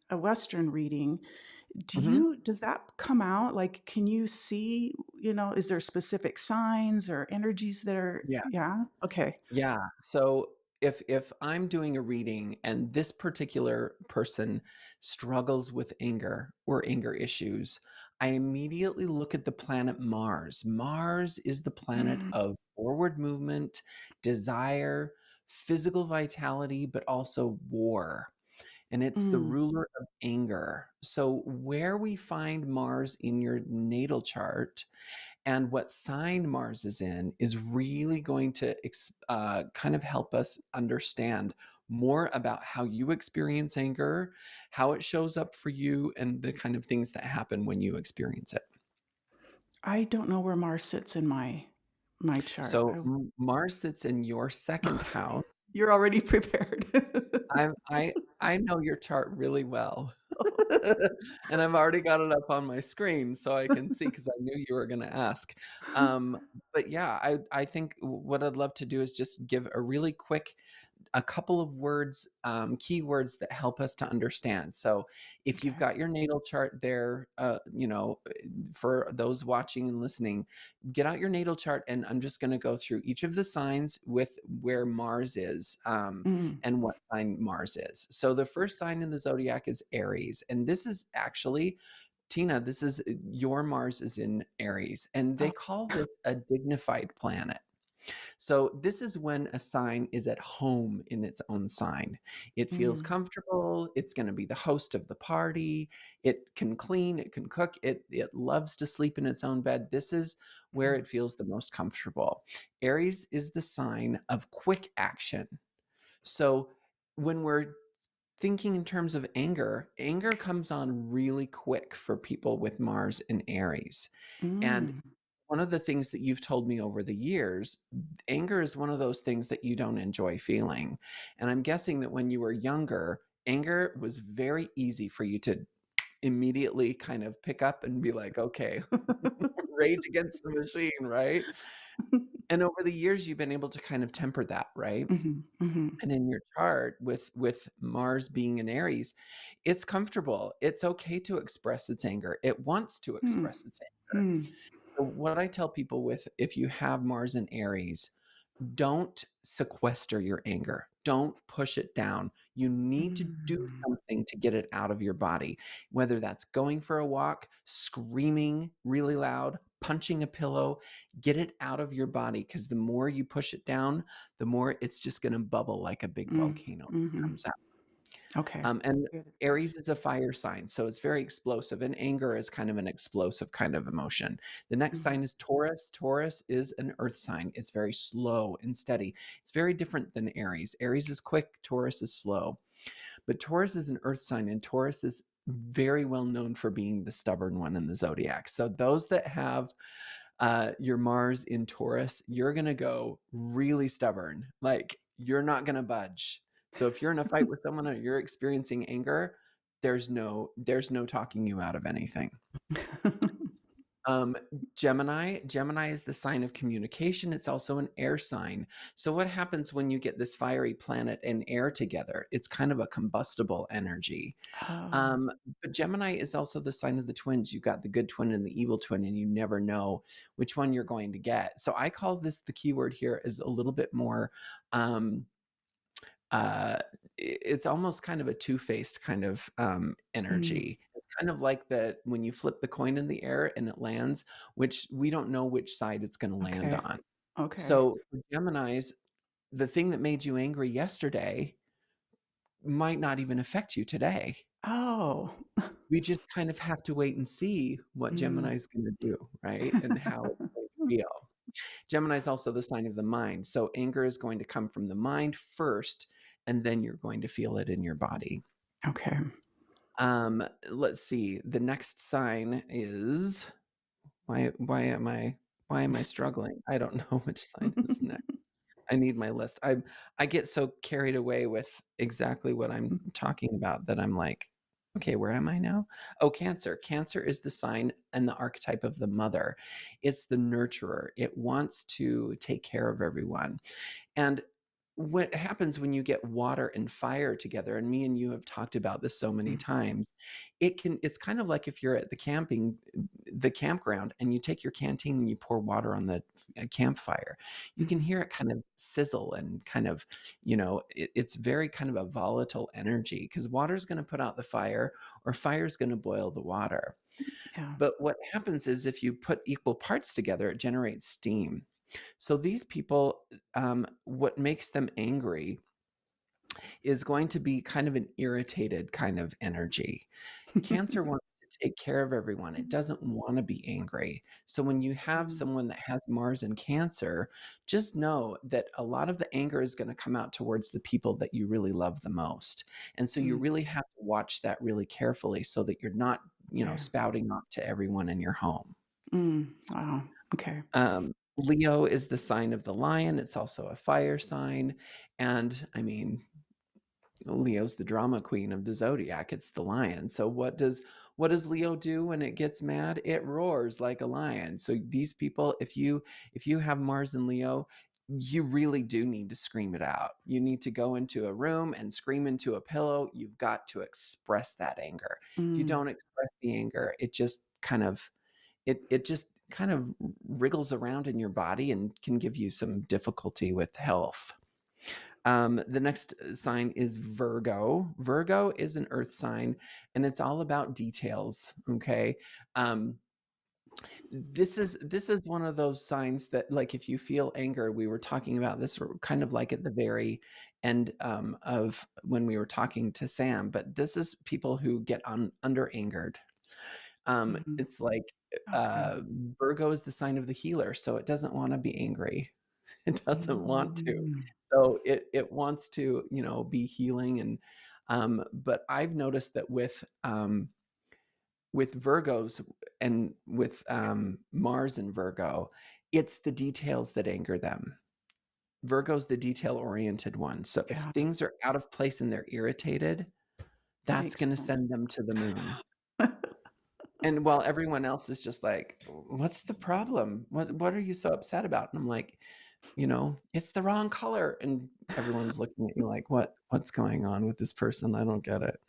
a Western reading, Mhm. does that come out? Like, can you see, is there specific signs or energies that are, Yeah. yeah? Okay. Yeah. So if I'm doing a reading and this particular person struggles with anger or anger issues, I immediately look at the planet Mars. Mars is the planet Mm, of forward movement, desire, physical vitality, but also war. And it's the mm. ruler of anger. So where we find Mars in your natal chart and what sign Mars is in is really going to kind of help us understand more about how you experience anger, how it shows up for you, and the kind of things that happen when you experience it. I don't know where Mars sits in my chart. So Mars sits in your second house. You're already prepared. I know your chart really well. And I've already got it up on my screen so I can see because I knew you were gonna ask. Um, but yeah, I think what I'd love to do is just give a really quick a couple of words, keywords that help us to understand. So if you've Okay. got your natal chart there, for those watching and listening, get out your natal chart and I'm just going to go through each of the signs with where Mars is Mm. and what sign Mars is. So the first sign in the zodiac is Aries. And this is actually, Tina, this is your Mars is in Aries. And they Oh. call this a dignified planet. So this is when a sign is at home in its own sign. It feels Mm. comfortable. It's going to be the host of the party. It can clean. It can cook. It loves to sleep in its own bed. This is where Mm. it feels the most comfortable. Aries is the sign of quick action. So when we're thinking in terms of anger, anger comes on really quick for people with Mars in Aries. And Mm. one of the things that you've told me over the years, anger is one of those things that you don't enjoy feeling. And I'm guessing that when you were younger, anger was very easy for you to immediately kind of pick up and be like, okay, rage against the machine, right? And over the years, you've been able to kind of temper that, right? Mhm, mhm, And in your chart with Mars being in Aries, it's comfortable. It's okay to express its anger. It wants to hmm, express its anger. hmm, So what I tell people with if you have Mars in Aries, don't sequester your anger. Don't push it down. You need to do mm, something to get it out of your body, whether that's going for a walk, screaming really loud, punching a pillow, get it out of your body because the more you push it down, the more it's just going to bubble like a big mm, volcano that mhm. comes out. Okay, And good Aries advice. is a fire sign, so it's very explosive, and anger is kind of an explosive kind of emotion. The next Mhm, sign is Taurus. Taurus is an earth sign. It's very slow and steady. It's very different than Aries. Aries is quick, Taurus is slow. But Taurus is an earth sign, and Taurus is very well known for being the stubborn one in the zodiac. So those that have your Mars in Taurus, you're going to go really stubborn. Like you're not going to budge. So if you're in a fight with someone or you're experiencing anger, there's no talking you out of anything. Um, Gemini is the sign of communication. It's also an air sign. So what happens when you get this fiery planet and air together? It's kind of a combustible energy. Oh, Um, but Gemini is also the sign of the twins. You've got the good twin and the evil twin, and you never know which one you're going to get. So I call this the keyword here is a little bit more um, uh, it's almost kind of a two-faced kind of, Mm, energy. It's kind of like that when you flip the coin in the air and it lands, which we don't know which side it's gonna land okay. on. Okay. So, for Geminis, the thing that made you angry yesterday might not even affect you today. Oh. We just kind of have to wait and see what Mm. Gemini's gonna do, right? And how it's going to feel. Gemini is also the sign of the mind, so anger is going to come from the mind first, and then you're going to feel it in your body. Okay. Let's see, the next sign is why am I struggling? I don't know which sign is next. I need my list. I get so carried away with exactly what I'm talking about that I'm like, "Okay, where am I now?" Oh, Cancer. Cancer is the sign and the archetype of the mother. It's the nurturer. It wants to take care of everyone. And what happens when you get water and fire together, and me and you have talked about this so many Mm, times, it's kind of like if you're at the campground, and you take your canteen and you pour water on the campfire. You can mhm. hear it kind of sizzle and kind of, it's very kind of a volatile energy because water is going to put out the fire or fire is going to boil the water. Yeah. But what happens is if you put equal parts together, it generates steam. So these people, what makes them angry is going to be kind of an irritated kind of energy. Cancer wants to take care of everyone. It doesn't want to be angry. So when you have Mm, someone that has Mars in Cancer, just know that a lot of the anger is going to come out towards the people that you really love the most. And so you mm, really have to watch that really carefully so that you're not, okay. spouting off to everyone in your home. Wow. Okay. Leo is the sign of the lion. It's also a fire sign. And I mean, Leo's the drama queen of the zodiac. It's the lion. So what does Leo do when it gets mad? It roars like a lion. So these people, if you have Mars and Leo, you really do need to scream it out. You need to go into a room and scream into a pillow. You've got to express that anger. If you Mm, don't express the anger, it just kind of wriggles around in your body and can give you some difficulty with health. The next sign is Virgo. Virgo is an earth sign and it's all about details. Okay. Um, this is one of those signs that, like, if you feel anger, we were talking about this kind of like at the very end of when we were talking to Sam, but this is people who get under angered. mhm. It's like, Okay. Virgo is the sign of the healer, so it doesn't wanna be angry. It doesn't want to. Mm, So it wants to, be healing but I've noticed that with Virgos and with, Mars and Virgo, it's the details that anger them. Virgo's the detail-oriented one, so if yeah. things are out of place and they're irritated, that's Makes gonna sense. send them to the moon. And while everyone else is just like, "What's the problem? What are you so upset about?" And I'm like, "It's the wrong color." And everyone's looking at you like, "What's going on with this person? I don't get it."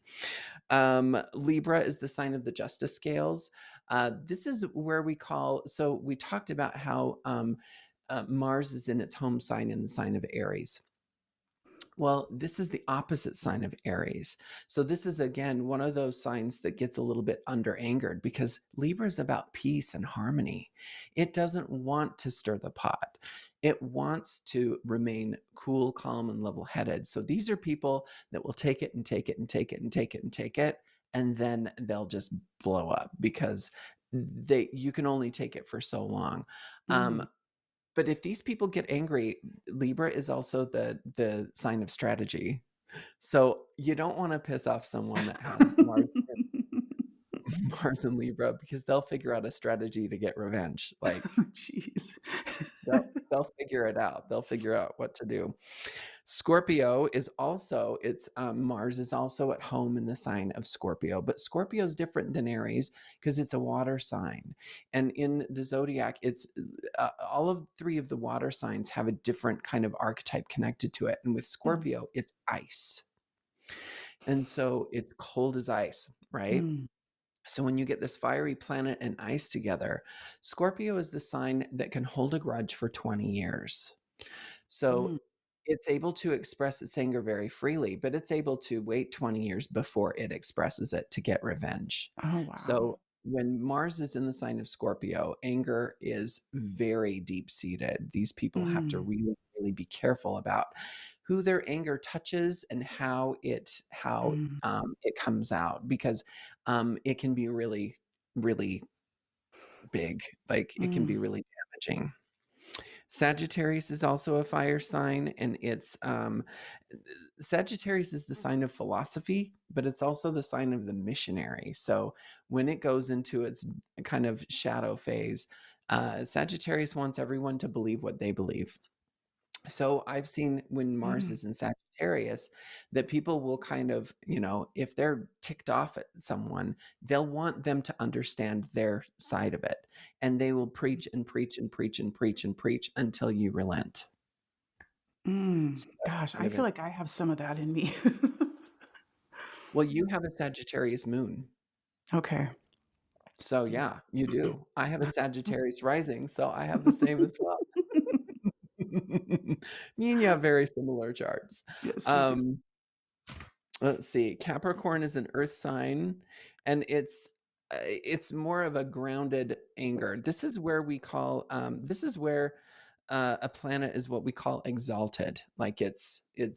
Libra is the sign of the justice scales. This is where so we talked about how Mars is in its home sign in the sign of Aries. Well, this is the opposite sign of Aries. So this is again one of those signs that gets a little bit under angered because Libra is about peace and harmony. It doesn't want to stir the pot. It wants to remain cool, calm, and level-headed. So these are people that will take it and take it and take it and take it and take it, and then they'll just blow up because they you can only take it for so long. Um, Mm. but if these people get angry, Libra is also the sign of strategy. So you don't wanna piss off someone that has Mars Mars and Libra because they'll figure out a strategy to get revenge. Like, Jeez. they'll figure it out. They'll figure out what to do. Scorpio is also Mars is also at home in the sign of Scorpio, but Scorpio is different than Aries because it's a water sign. And in the zodiac, it's all of three of the water signs have a different kind of archetype connected to it. And with Mm, Scorpio, it's ice. And so it's cold as ice, right? mm, So when you get this fiery planet and ice together, Scorpio is the sign that can hold a grudge for 20 years. So mm. it's able to express its anger very freely, but it's able to wait 20 years before it expresses it to get revenge. Oh, wow. So when Mars is in the sign of Scorpio, anger is very deep-seated. These people have to Mm, really, really be careful about who their anger touches and mm, it comes out because, it can be really, really big. Like, it can be mm. really damaging. Sagittarius is also a fire sign, and Sagittarius is the sign of philosophy, but it's also the sign of the missionary. So when it goes into its kind of shadow phase, Sagittarius wants everyone to believe what they believe. So I've seen when Mars Mm, is in Sagittarius that people will kind of, if they're ticked off at someone, they'll want them to understand their side of it. And they will preach and preach and preach and preach and preach until you relent. So that's gosh, kind I of feel it. like I have some of that in me. Well, you have a Sagittarius moon. Okay. So Yeah. yeah, you do. I have a Sagittarius rising, so I have the same as well. Me and you have very similar charts. Yes, we do. Um, let's see. Capricorn is an earth sign, and it's more of a grounded anger. This is where a planet is what we call exalted. Like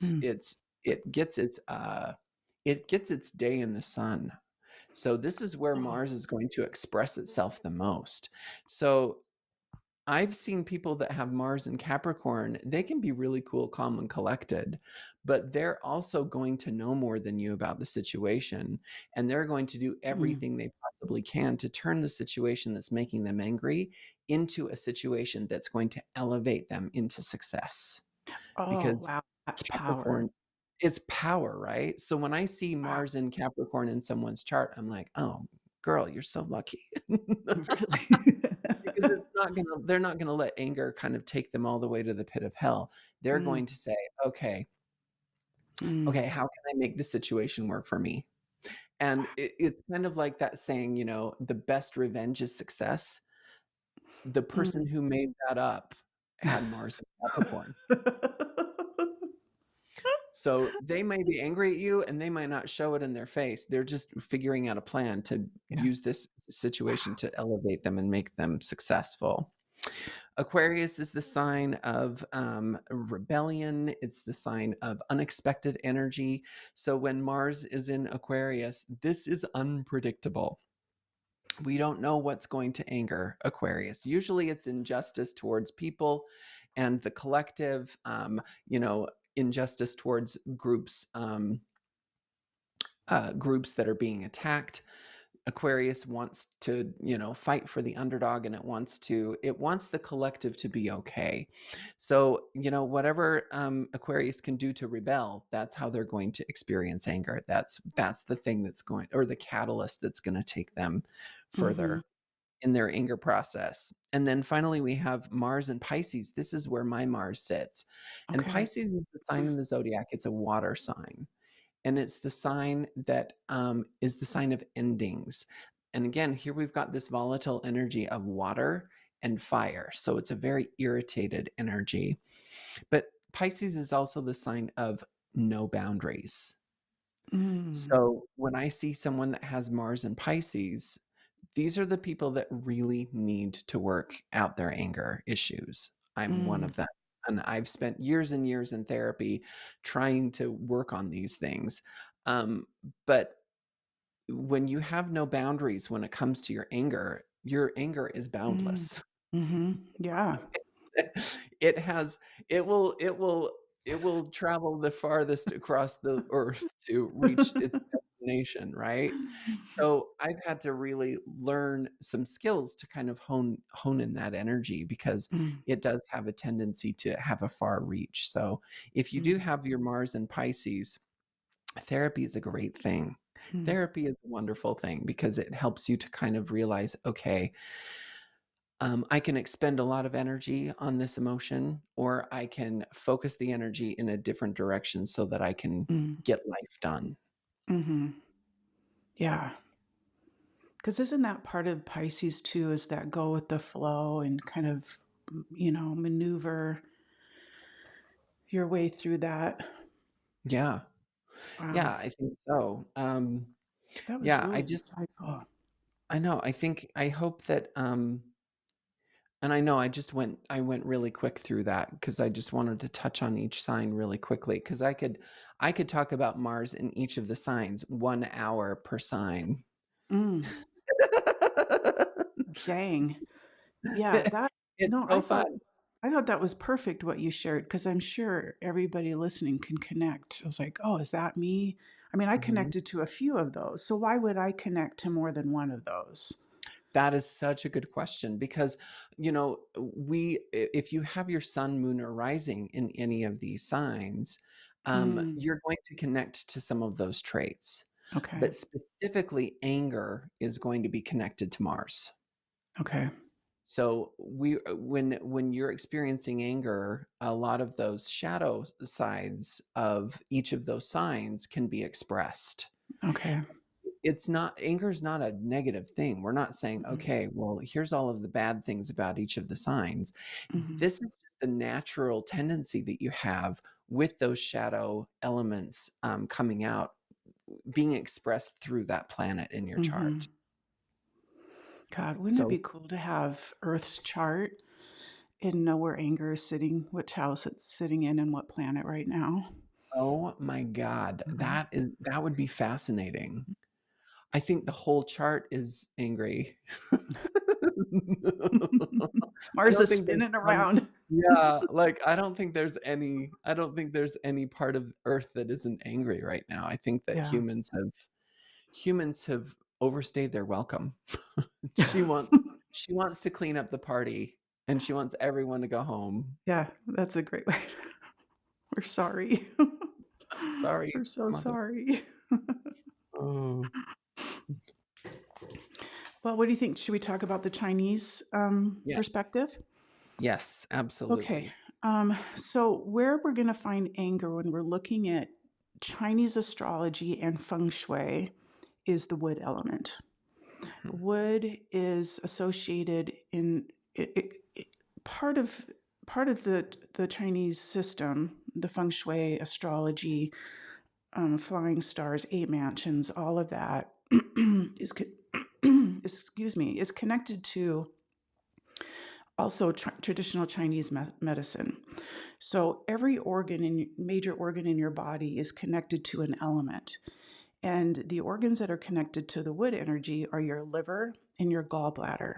Mm, it gets its day in the sun. So this is where oh, Mars is going to express itself the most. So I've seen people that have Mars in Capricorn, they can be really cool, calm, and collected, but they're also going to know more than you about the situation. And they're going to do mm. everything they possibly can to turn the situation that's making them angry into a situation that's going to elevate them into success. Oh, Because wow. That's power. Capricorn, it's power, right? So when I see Wow. Mars in Capricorn in someone's chart, I'm like, oh, girl, you're so lucky. Really? Because they're not gonna let anger kind of take them all the way to the pit of hell. They're Mm, going to say, "Okay, mm. okay, how can I make this situation work for me?" And it's kind of like that saying, "The best revenge is success." The person Mm. who made that up had Mars in Capricorn. So, they may be angry at you, and they might not show it in their face. They're just figuring out a plan to Yeah. use this situation to elevate them and make them successful. Aquarius is the sign of rebellion. It's the sign of unexpected energy. So when Mars is in Aquarius, this is unpredictable. We don't know what's going to anger Aquarius. Usually it's injustice towards people and the collective, injustice towards groups that are being attacked. Aquarius wants to, fight for the underdog, and it wants the collective to be okay. So, whatever Aquarius can do to rebel, that's how they're going to experience anger. That's the thing that's going, or the catalyst that's going to take them Mhm. further in their anger process. And then finally we have Mars and Pisces. This is where my Mars sits. And Okay. Pisces is the sign in the zodiac. It's a water sign, and it's the sign that is the sign of endings. And again, here we've got this volatile energy of water and fire. So it's a very irritated energy. But Pisces is also the sign of no boundaries. Mm, So when I see someone that has Mars and Pisces, these are the people that really need to work out their anger issues. I'm one mm, of them. And I've spent years and years in therapy trying to work on these things. But when you have no boundaries when it comes to your anger is mm, boundless. mhm. Yeah. It has it will travel the farthest across the earth to reach its destination, right? So, I've had to really learn some skills to kind of hone in that energy because Mm, it does have a tendency to have a far reach. So, if you do mm, have your Mars in Pisces, therapy is a great thing. mm, Therapy is a wonderful thing because it helps you to kind of realize, okay, I can expend a lot of energy on this emotion, or I can focus the energy in a different direction so that I can mm, get life done. mhm. Yeah. 'Cause isn't that part of Pisces too, is that go with the flow and kind of, maneuver your way through that. Yeah. Wow, Yeah, I think so. that was Yeah, really insightful. I know, I hope that, and I know I went really quick through that because I just wanted to touch on each sign really quickly because I could talk about Mars in each of the signs 1 hour per sign. Mm, dang. Yeah, that It's no, so fun. I thought that was perfect what you shared because 'cause I'm sure everybody listening can connect. I was like, "Oh, is that me?" I mean, I Mhm. connected to a few of those, so why would I connect to more than one of those? That is such a good question because, if you have your sun, moon, or rising in any of these signs, Mm, you're going to connect to some of those traits. okay, But specifically, anger is going to be connected to Mars. okay, So when you're experiencing anger, a lot of those shadow sides of each of those signs can be expressed. okay. It's not Anger is not a negative thing. We're not saying, Mhm, "Okay, well, here's all of the bad things about each of the signs." mhm, This is just the natural tendency that you have with those shadow elements, coming out, being expressed through that planet in your chart. mhm. God, wouldn't it So, be cool to have Earth's chart and know where anger is sitting, which house it's sitting in and what planet right now? oh my god, Mhm. that would be fascinating. I think the whole chart is angry. I Mars don't is think there's spinning one. around. Yeah, like, I don't think there's any part of Earth that isn't angry right now. I think that Yeah. humans have overstayed their welcome. She wants she wants to clean up the party, and she wants everyone to go home. Yeah, that's a great way. We're sorry. Sorry, We're so mother. sorry. Oh. Well, what do you think? Should we talk about the Chinese, Yeah. perspective? Yes, Okay. absolutely. So where we're gonna find anger when we're looking at Chinese astrology and feng shui is the wood element. Mhm, Wood is associated in it part of the Chinese system, the feng shui, astrology, flying stars, 8 mansions, all of that is excuse me, is connected to also traditional Chinese medicine. So every major organ in your body is connected to an element. And the organs that are connected to the wood energy are your liver and your gallbladder.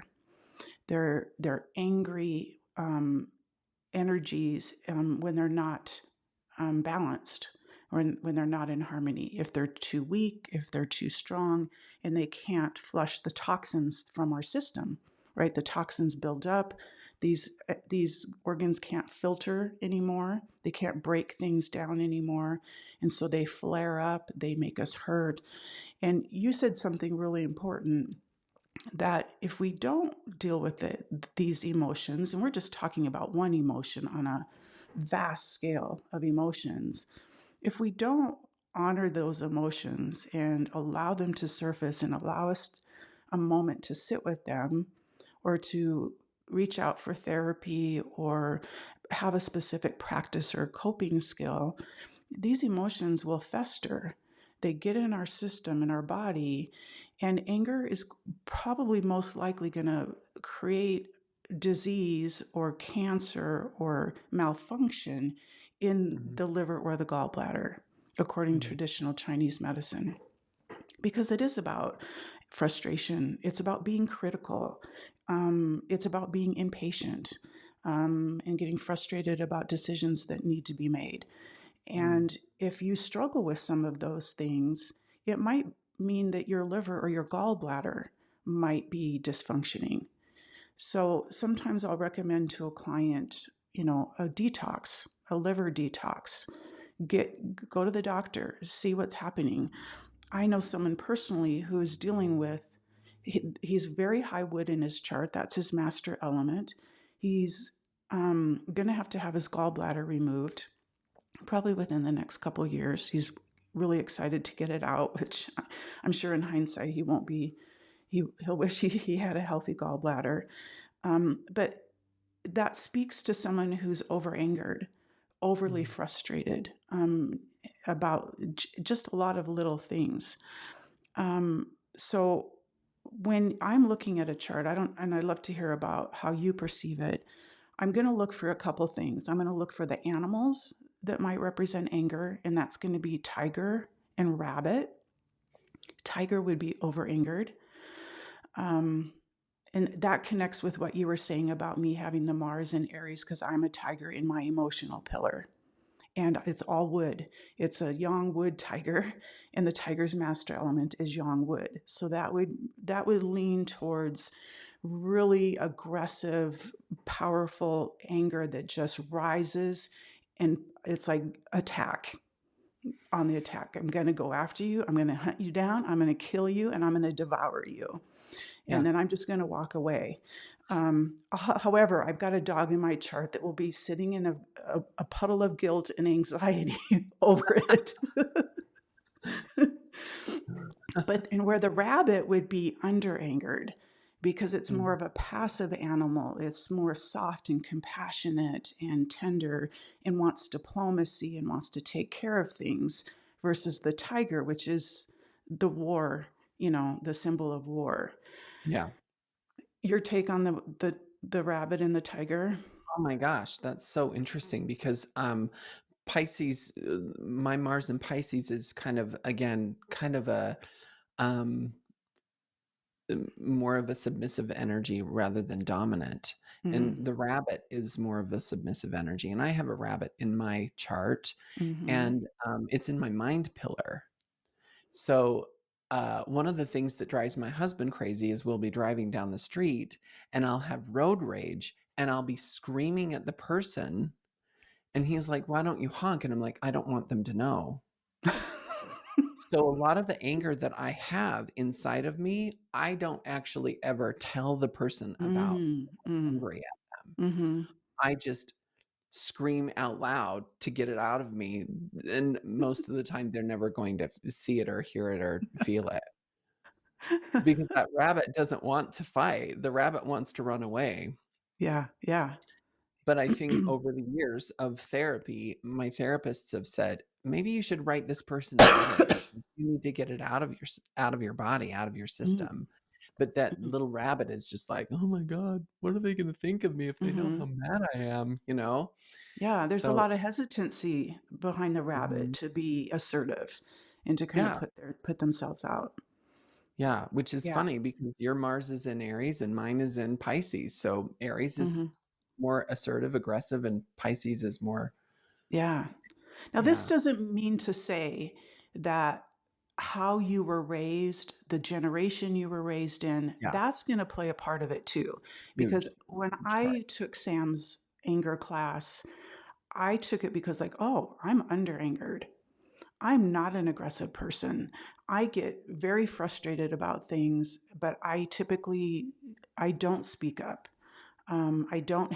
They're angry energies when they're not balanced, or when they're not in harmony. If they're too weak, if they're too strong, and they can't flush the toxins from our system, right? The toxins build up. These organs can't filter anymore. They can't break things down anymore, and so they flare up. They make us hurt. And you said something really important, that if we don't deal with these emotions, and we're just talking about one emotion on a vast scale of emotions, if we don't honor those emotions and allow them to surface and allow us a moment to sit with them, or to reach out for therapy, or have a specific practice or coping skill, these emotions will fester. They get in our system, in our body, and anger is probably most likely going to create disease or cancer or malfunction in mhm, the liver or the gallbladder, according to mhm, traditional Chinese medicine. Because it is about frustration, it's about being critical, it's about being impatient, and getting frustrated about decisions that need to be made. mm, And if you struggle with some of those things, it might mean that your liver or your gallbladder might be dysfunctioning. So sometimes I'll recommend to a client, a detox, a liver detox. Go to the doctor, see what's happening. I know someone personally who is dealing with, he's very high wood in his chart. That's his master element. He's going to have his gallbladder removed probably within the next couple of years. He's really excited to get it out, which I'm sure in hindsight he won't be. He'll wish he had a healthy gallbladder. But that speaks to someone who's over angered, overly Mm. frustrated about just a lot of little things. So when I'm looking at a chart, I don't, and I'd love to hear about how you perceive it. I'm going to look for a couple things. I'm going to look for the animals that might represent anger, and that's going to be tiger and rabbit. Tiger would be over angered. Um, and that connects with what you were saying about me having the Mars in Aries because I'm a tiger in my emotional pillar. And it's all wood. It's a yang wood tiger, and the tiger's master element is yang wood. So that would lean towards really aggressive, powerful anger that just rises, and it's like attack on the attack. I'm going to go after you. I'm going to hunt you down. I'm going to kill you, and I'm going to devour you. And Yeah. then I'm just going to walk away. However, I've got a dog in my chart that will be sitting in a puddle of guilt and anxiety over it. But and where the rabbit would be under angered because it's more Mm. of a passive animal. It's more soft and compassionate and tender and wants diplomacy and wants to take care of things versus the tiger, which is the war, the symbol of war. Yeah. Your take on the rabbit and the tiger? Oh my gosh, that's so interesting because Pisces, my Mars in Pisces is kind of, again, kind of a um more of a submissive energy rather than dominant. And Mm, the rabbit is more of a submissive energy. And I have a rabbit in my chart, mhm. and it's in my mind pillar. So, one of the things that drives my husband crazy is we'll be driving down the street and I'll have road rage and I'll be screaming at the person. And he's like, "Why don't you honk?" And I'm like, "I don't want them to know." So a lot of the anger that I have inside of me, I don't actually ever tell the person about Mm, mm, angry at them. mhm. I just scream out loud to get it out of me, and most of the time, they're never going to see it or hear it or feel it, because that rabbit doesn't want to fight. The rabbit wants to run away. Yeah, yeah. But I think over the years of therapy, my therapists have said, "Maybe you should write this person a letter because you need to get it out of your body, out of your Mm, system." But that mhm, little rabbit is just like, "Oh my god, what are they gonna think of me if they know how mhm. mad I am?" You know? Yeah, there's a So lot of hesitancy behind the rabbit mhm. to be assertive and to kinda Yeah, put themselves out. yeah, which is Yeah. funny because your Mars is in Aries and mine is in Pisces. So Aries is Mhm. more assertive, aggressive, and Pisces is more Yeah. Now, this yeah, doesn't mean to say that how you were raised, the generation you were raised in, yeah, that's gonna play a part of it too. Because huge, when huge part. I took Sam's anger class, I took it because like, "Oh, I'm under angered. I'm not an aggressive person. I get very frustrated about things, but I don't speak up. I don't,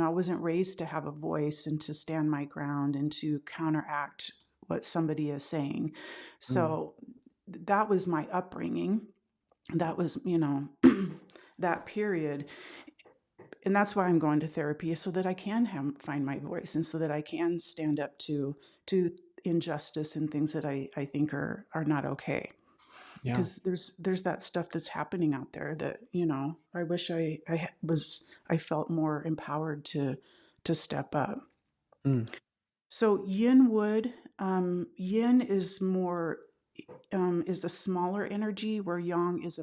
I wasn't raised to have a voice and to stand my ground and to counteract what somebody is saying. Mm, So that was my upbringing. That was, that period. And that's why I'm going to therapy so that I can find my voice and so that I can stand up to injustice and things that I think are not okay. yeah. Because there's that stuff that's happening out there that, I wish I felt more empowered to step up. Mm, So yin wood, yin is a smaller energy, where yang is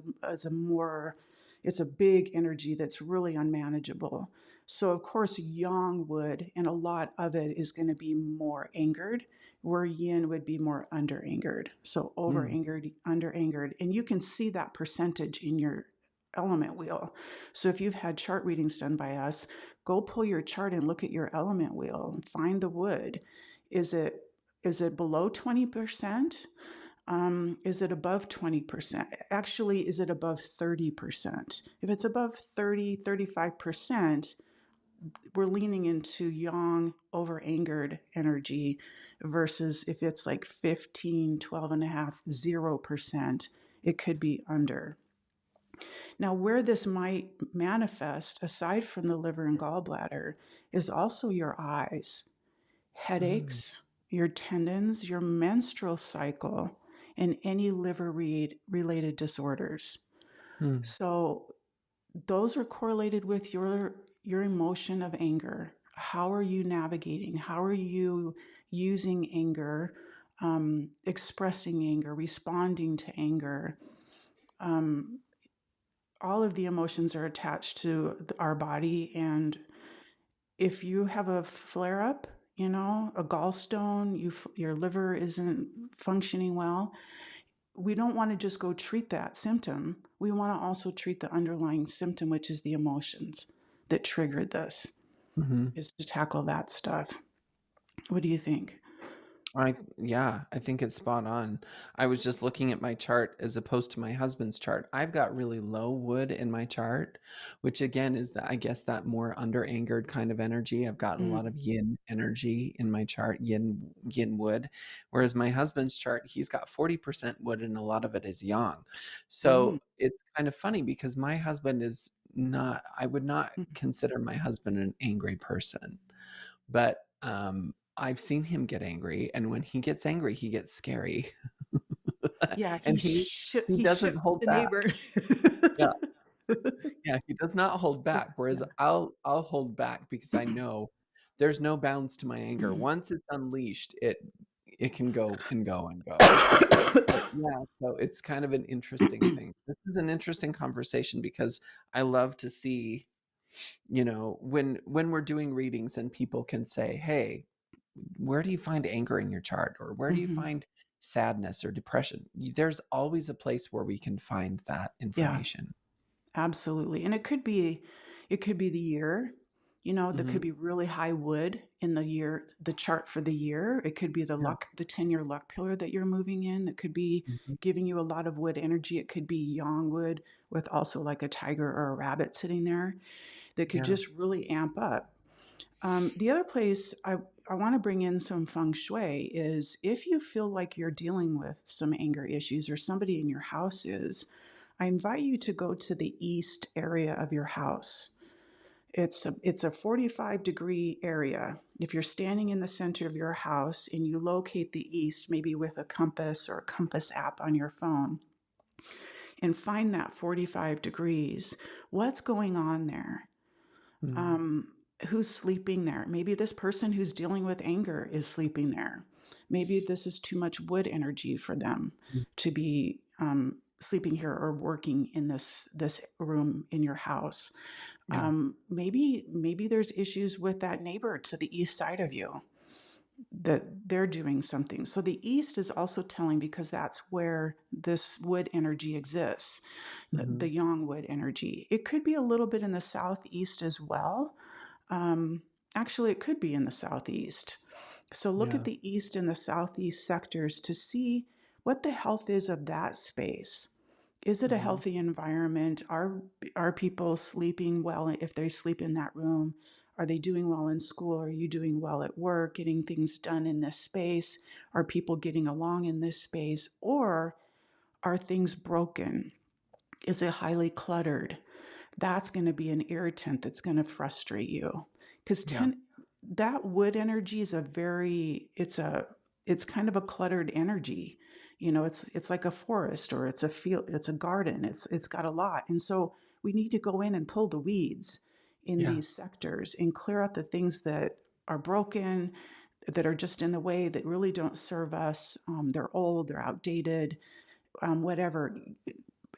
a more, it's a big energy that's really unmanageable. So of course yang would, and a lot of it is going to be more angered, where yin would be more under angered. So over mm, angered, under angered, and you can see that percentage in your element wheel. So if you've had chart readings done by us, go pull your chart and look at your element wheel and find the wood. Is it below 20%? Is it above 20%? Actually, is it above 30%? If it's above 35%, we're leaning into yang over angered energy versus if it's like 15, 12 and a half, 0%, it could be under. Now, where this might manifest, aside from the liver and gallbladder, is also your eyes. Mm. headaches, your tendons, your menstrual cycle, and any liver related disorders. Mm. So those are correlated with your emotion of anger. How are you navigating? How are you using anger, expressing anger, responding to anger? Um, all of the emotions are attached to our body, and if you have a flare up, a gallstone, your liver isn't functioning well, we don't want to just go treat that symptom. We want to also treat the underlying symptom, which is the emotions that triggered this, Mhm. is to tackle that stuff. What do you think? Yeah, I think it's spot on. I was just looking at my chart as opposed to my husband's chart. I've got really low wood in my chart, which again is I guess that more under angered kind of energy. I've got a lot Mm. of yin energy in my chart, yin wood. Whereas my husband's chart, he's got 40% wood and a lot of it is yang. Mm. So it's kind of funny because my husband is not, I would not Mm. consider my husband an angry person. But, I've seen him get angry, and when he gets angry, he gets scary. Yeah, And he he doesn't shook hold the neighbor. back. Yeah, yeah, he does not hold back, whereas Yeah. I'll hold back because I know there's no bounds to my anger. Mm. Once it's unleashed, it can go and go and go. But yeah, so it's kind of an interesting thing. This is an interesting conversation because I love to see, when we're doing readings and people can say, "Hey, where do you find anger in your chart?" or "Where do you Mhm. find sadness or depression?" There's always a place where we can find that Yeah. information. Absolutely, and it could be the year, there could Mhm, be really high wood in the chart for the year. It could be yeah, the 10-year luck pillar that you're moving in that could be mhm, giving you a lot of wood energy. It could be yang wood with also like a tiger or a rabbit sitting there that could yeah, just really amp up. The other place I wanna bring in some feng shui is if you feel like you're dealing with some anger issues or somebody in your house is, I invite you to go to the east area of your house. It's a 45-degree area. If you're standing in the center of your house and you locate the east, maybe with a compass or a compass app on your phone, and find that 45 degrees, what's going on there? mm, Um, who's sleeping there? Maybe this person who's dealing with anger is sleeping there. Maybe this is too much wood energy for them mm, to be sleeping here or working in this room in your house. yeah, Maybe there's issues with that neighbor to the east side of you that they're doing something. So the east is also telling because that's where this wood energy exists, the mhm, yang wood energy. It could be a little bit in the southeast as well. um, Actually, it could be in the southeast. So look at yeah, the east and the southeast sectors to see what the health is of that space. Is it a mhm, healthy environment? Are people sleeping well if they sleep in that room? Are they doing well in school? Are you doing well at work, getting things done in this space? Are people getting along in this space? Or are things broken? Is it highly cluttered? That's going to be an irritant that's going to frustrate you because yeah, that wood energy is a very it's kind of a cluttered energy. It's like a forest or it's a field, it's a garden, it's got a lot, and so we need to go in and pull the weeds in yeah, these sectors and clear out the things that are broken, that are just in the way, that really don't serve us. They're old, they're outdated, whatever.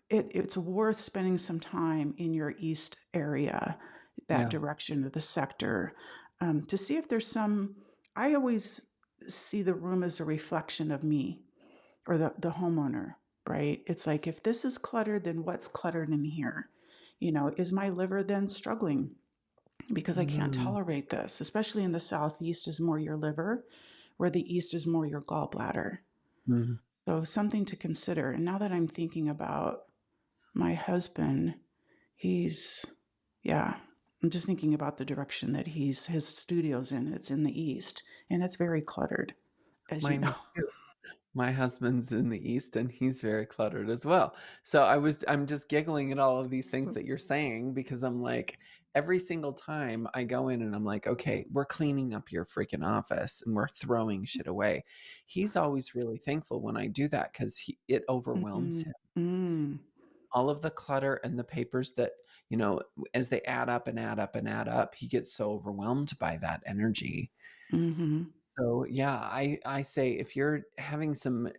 It's worth spending some time in your east area, that yeah, direction of the sector, to see if there's some. I always see the room as a reflection of me or the homeowner, right? It's like if this is cluttered, then what's cluttered in here? Is my liver then struggling because I can't mm, tolerate this? Especially in the southeast is more your liver, where the east is more your gallbladder. mm. So something to consider. And now that I'm thinking about my husband, he's, yeah, I'm just thinking about the direction that his studio's in. It's in the east and it's very cluttered, as you Mine know. is too. My husband's in the East, and he's very cluttered as well. So I'm just giggling at all of these things that you're saying because I'm like, every single time I go in and I'm like, "Okay, we're cleaning up your freaking office and we're throwing shit away." He's always really thankful when I do that 'cause it overwhelms Mhm. him. Mm. All of the clutter and the papers that, as they add up and add up and add up, he gets so overwhelmed by that energy. Mhm. So, yeah, I say if you're having some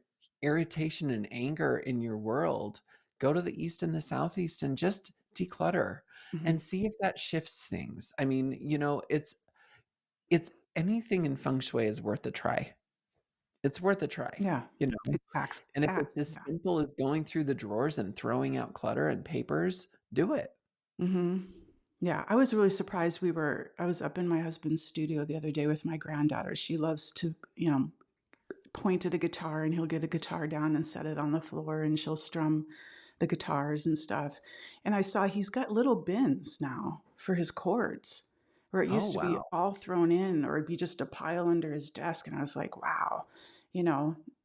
irritation and anger in your world, go to the East and the Southeast and just declutter and Mhm. see if that shifts things. I mean, it's anything in feng shui is worth a try. It's worth a try, Yeah. you know? It acts And if act it's as yeah. simple as going through the drawers and throwing out clutter and papers, do it. Mhm. Yeah, I was really surprised I was up in my husband's studio the other day with my granddaughter. She loves to, point at a guitar, and he'll get a guitar down and set it on the floor, and she'll strum the guitars and stuff. And I saw he's got little bins now for his chords, where it Oh, used to be wow. all thrown in or it'd be just a pile under his desk. And I was like, wow,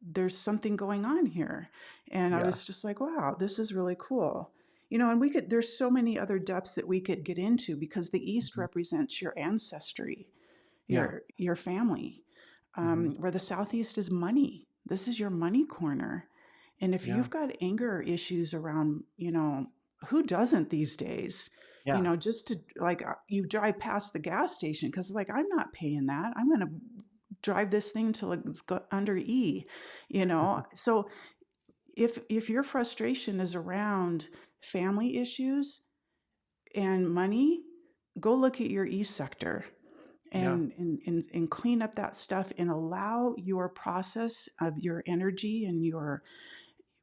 there's something going on here. And I Yeah. was just like, wow, this is really cool. And there's so many other depths that we could get into because the East Mhm. represents your ancestry, Yeah. your family, Mhm. where the Southeast is money. This is your money corner. And if Yeah. you've got anger issues around, who doesn't these days? Yeah. Just to like you drive past the gas station because like I'm not paying that. I'm going to drive this thing till it's go under E, So if your frustration is around family issues and money, go look at your E sector Yeah. and clean up that stuff and allow your process of your energy and your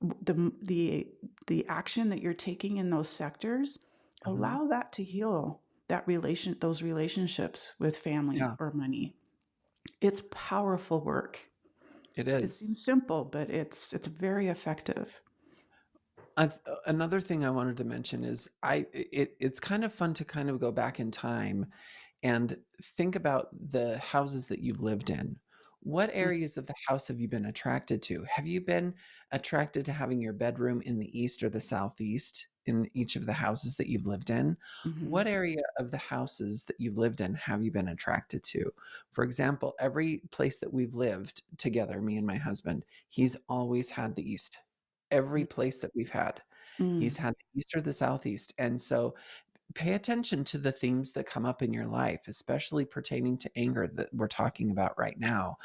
the action that you're taking in those sectors, Mhm. allow that to heal those relationships with family Yeah. or money. It's powerful work. It It is. seems simple, but it's very effective. Another thing I wanted to mention is it's kind of fun to kind of go back in time and think about the houses that you've lived in. What areas of the house have you been attracted to? Have you been attracted to having your bedroom in the east or the southeast in each of the houses that you've lived in? Mhm. What area of the houses that you've lived in have you been attracted to? For example, every place that we've lived together, me and my husband, he's always had the east. Every Mm, place that we've had, he's mm, had the east or the southeast. And so pay attention to the themes that come up in your life, especially pertaining to anger that we're talking about right now.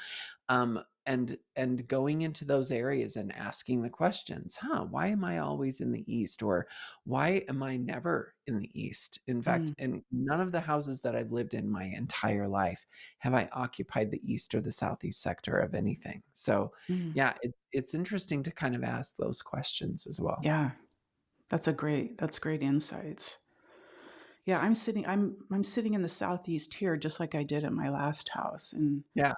And going into those areas and asking the questions, why am I always in the East? Or why am I never in the East? In fact, mm, in none of the houses that I've lived in my entire life have I occupied the East or the Southeast sector of anything. So mm. yeah, it's interesting to kind of ask those questions as well. Yeah, that's great insights. Yeah, I'm sitting in the Southeast here just like I did at my last house, and Yeah,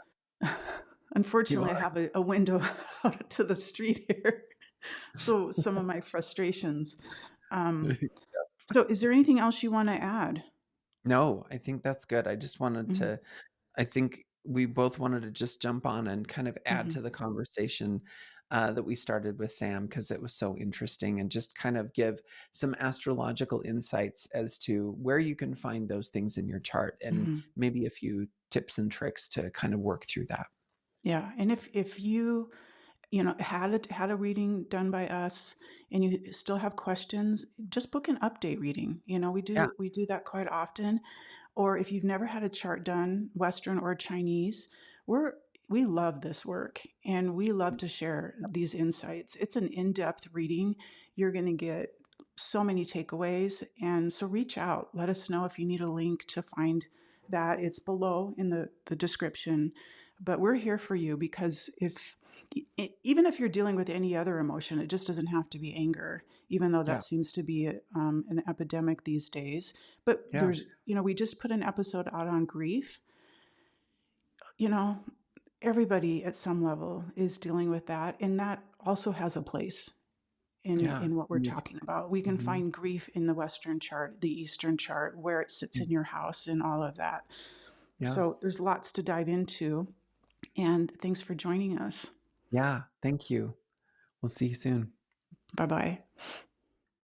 you unfortunately, I are. have a window out to the street here. So some of my frustrations. Um, so is there anything else you wanna add? No, I think that's good. I just wanted Mhm, to I think we both wanted to just jump on and kind of add mhm, to the conversation, that we started with Sam because it was so interesting and just kind of give some astrological insights as to where you can find those things in your chart and mhm. maybe a few tips and tricks to kind of work through that. Yeah, and if you, had a reading done by us and you still have questions, just book an update reading. We Yeah, do that quite often. Or if you've never had a chart done, Western or Chinese, we're we love this work and we love to share these insights. It's an in-depth reading. You're going to get so many takeaways. And so reach out. Let us know if you need a link to find that. It's below in the description. But we're here for you because even if you're dealing with any other emotion, it just doesn't have to be anger, even though yeah, that seems to be an epidemic these days. But yeah, we just put an episode out on grief. You know, everybody at some level is dealing with that, and that also has a place yeah. in what we're We've talking about. We can mhm, find grief in the Western chart, the Eastern chart, where it sits mm, in your house, and all of that. yeah. So there's lots to dive into. And thanks for joining us. Yeah, thank you. We'll see you soon. Bye bye.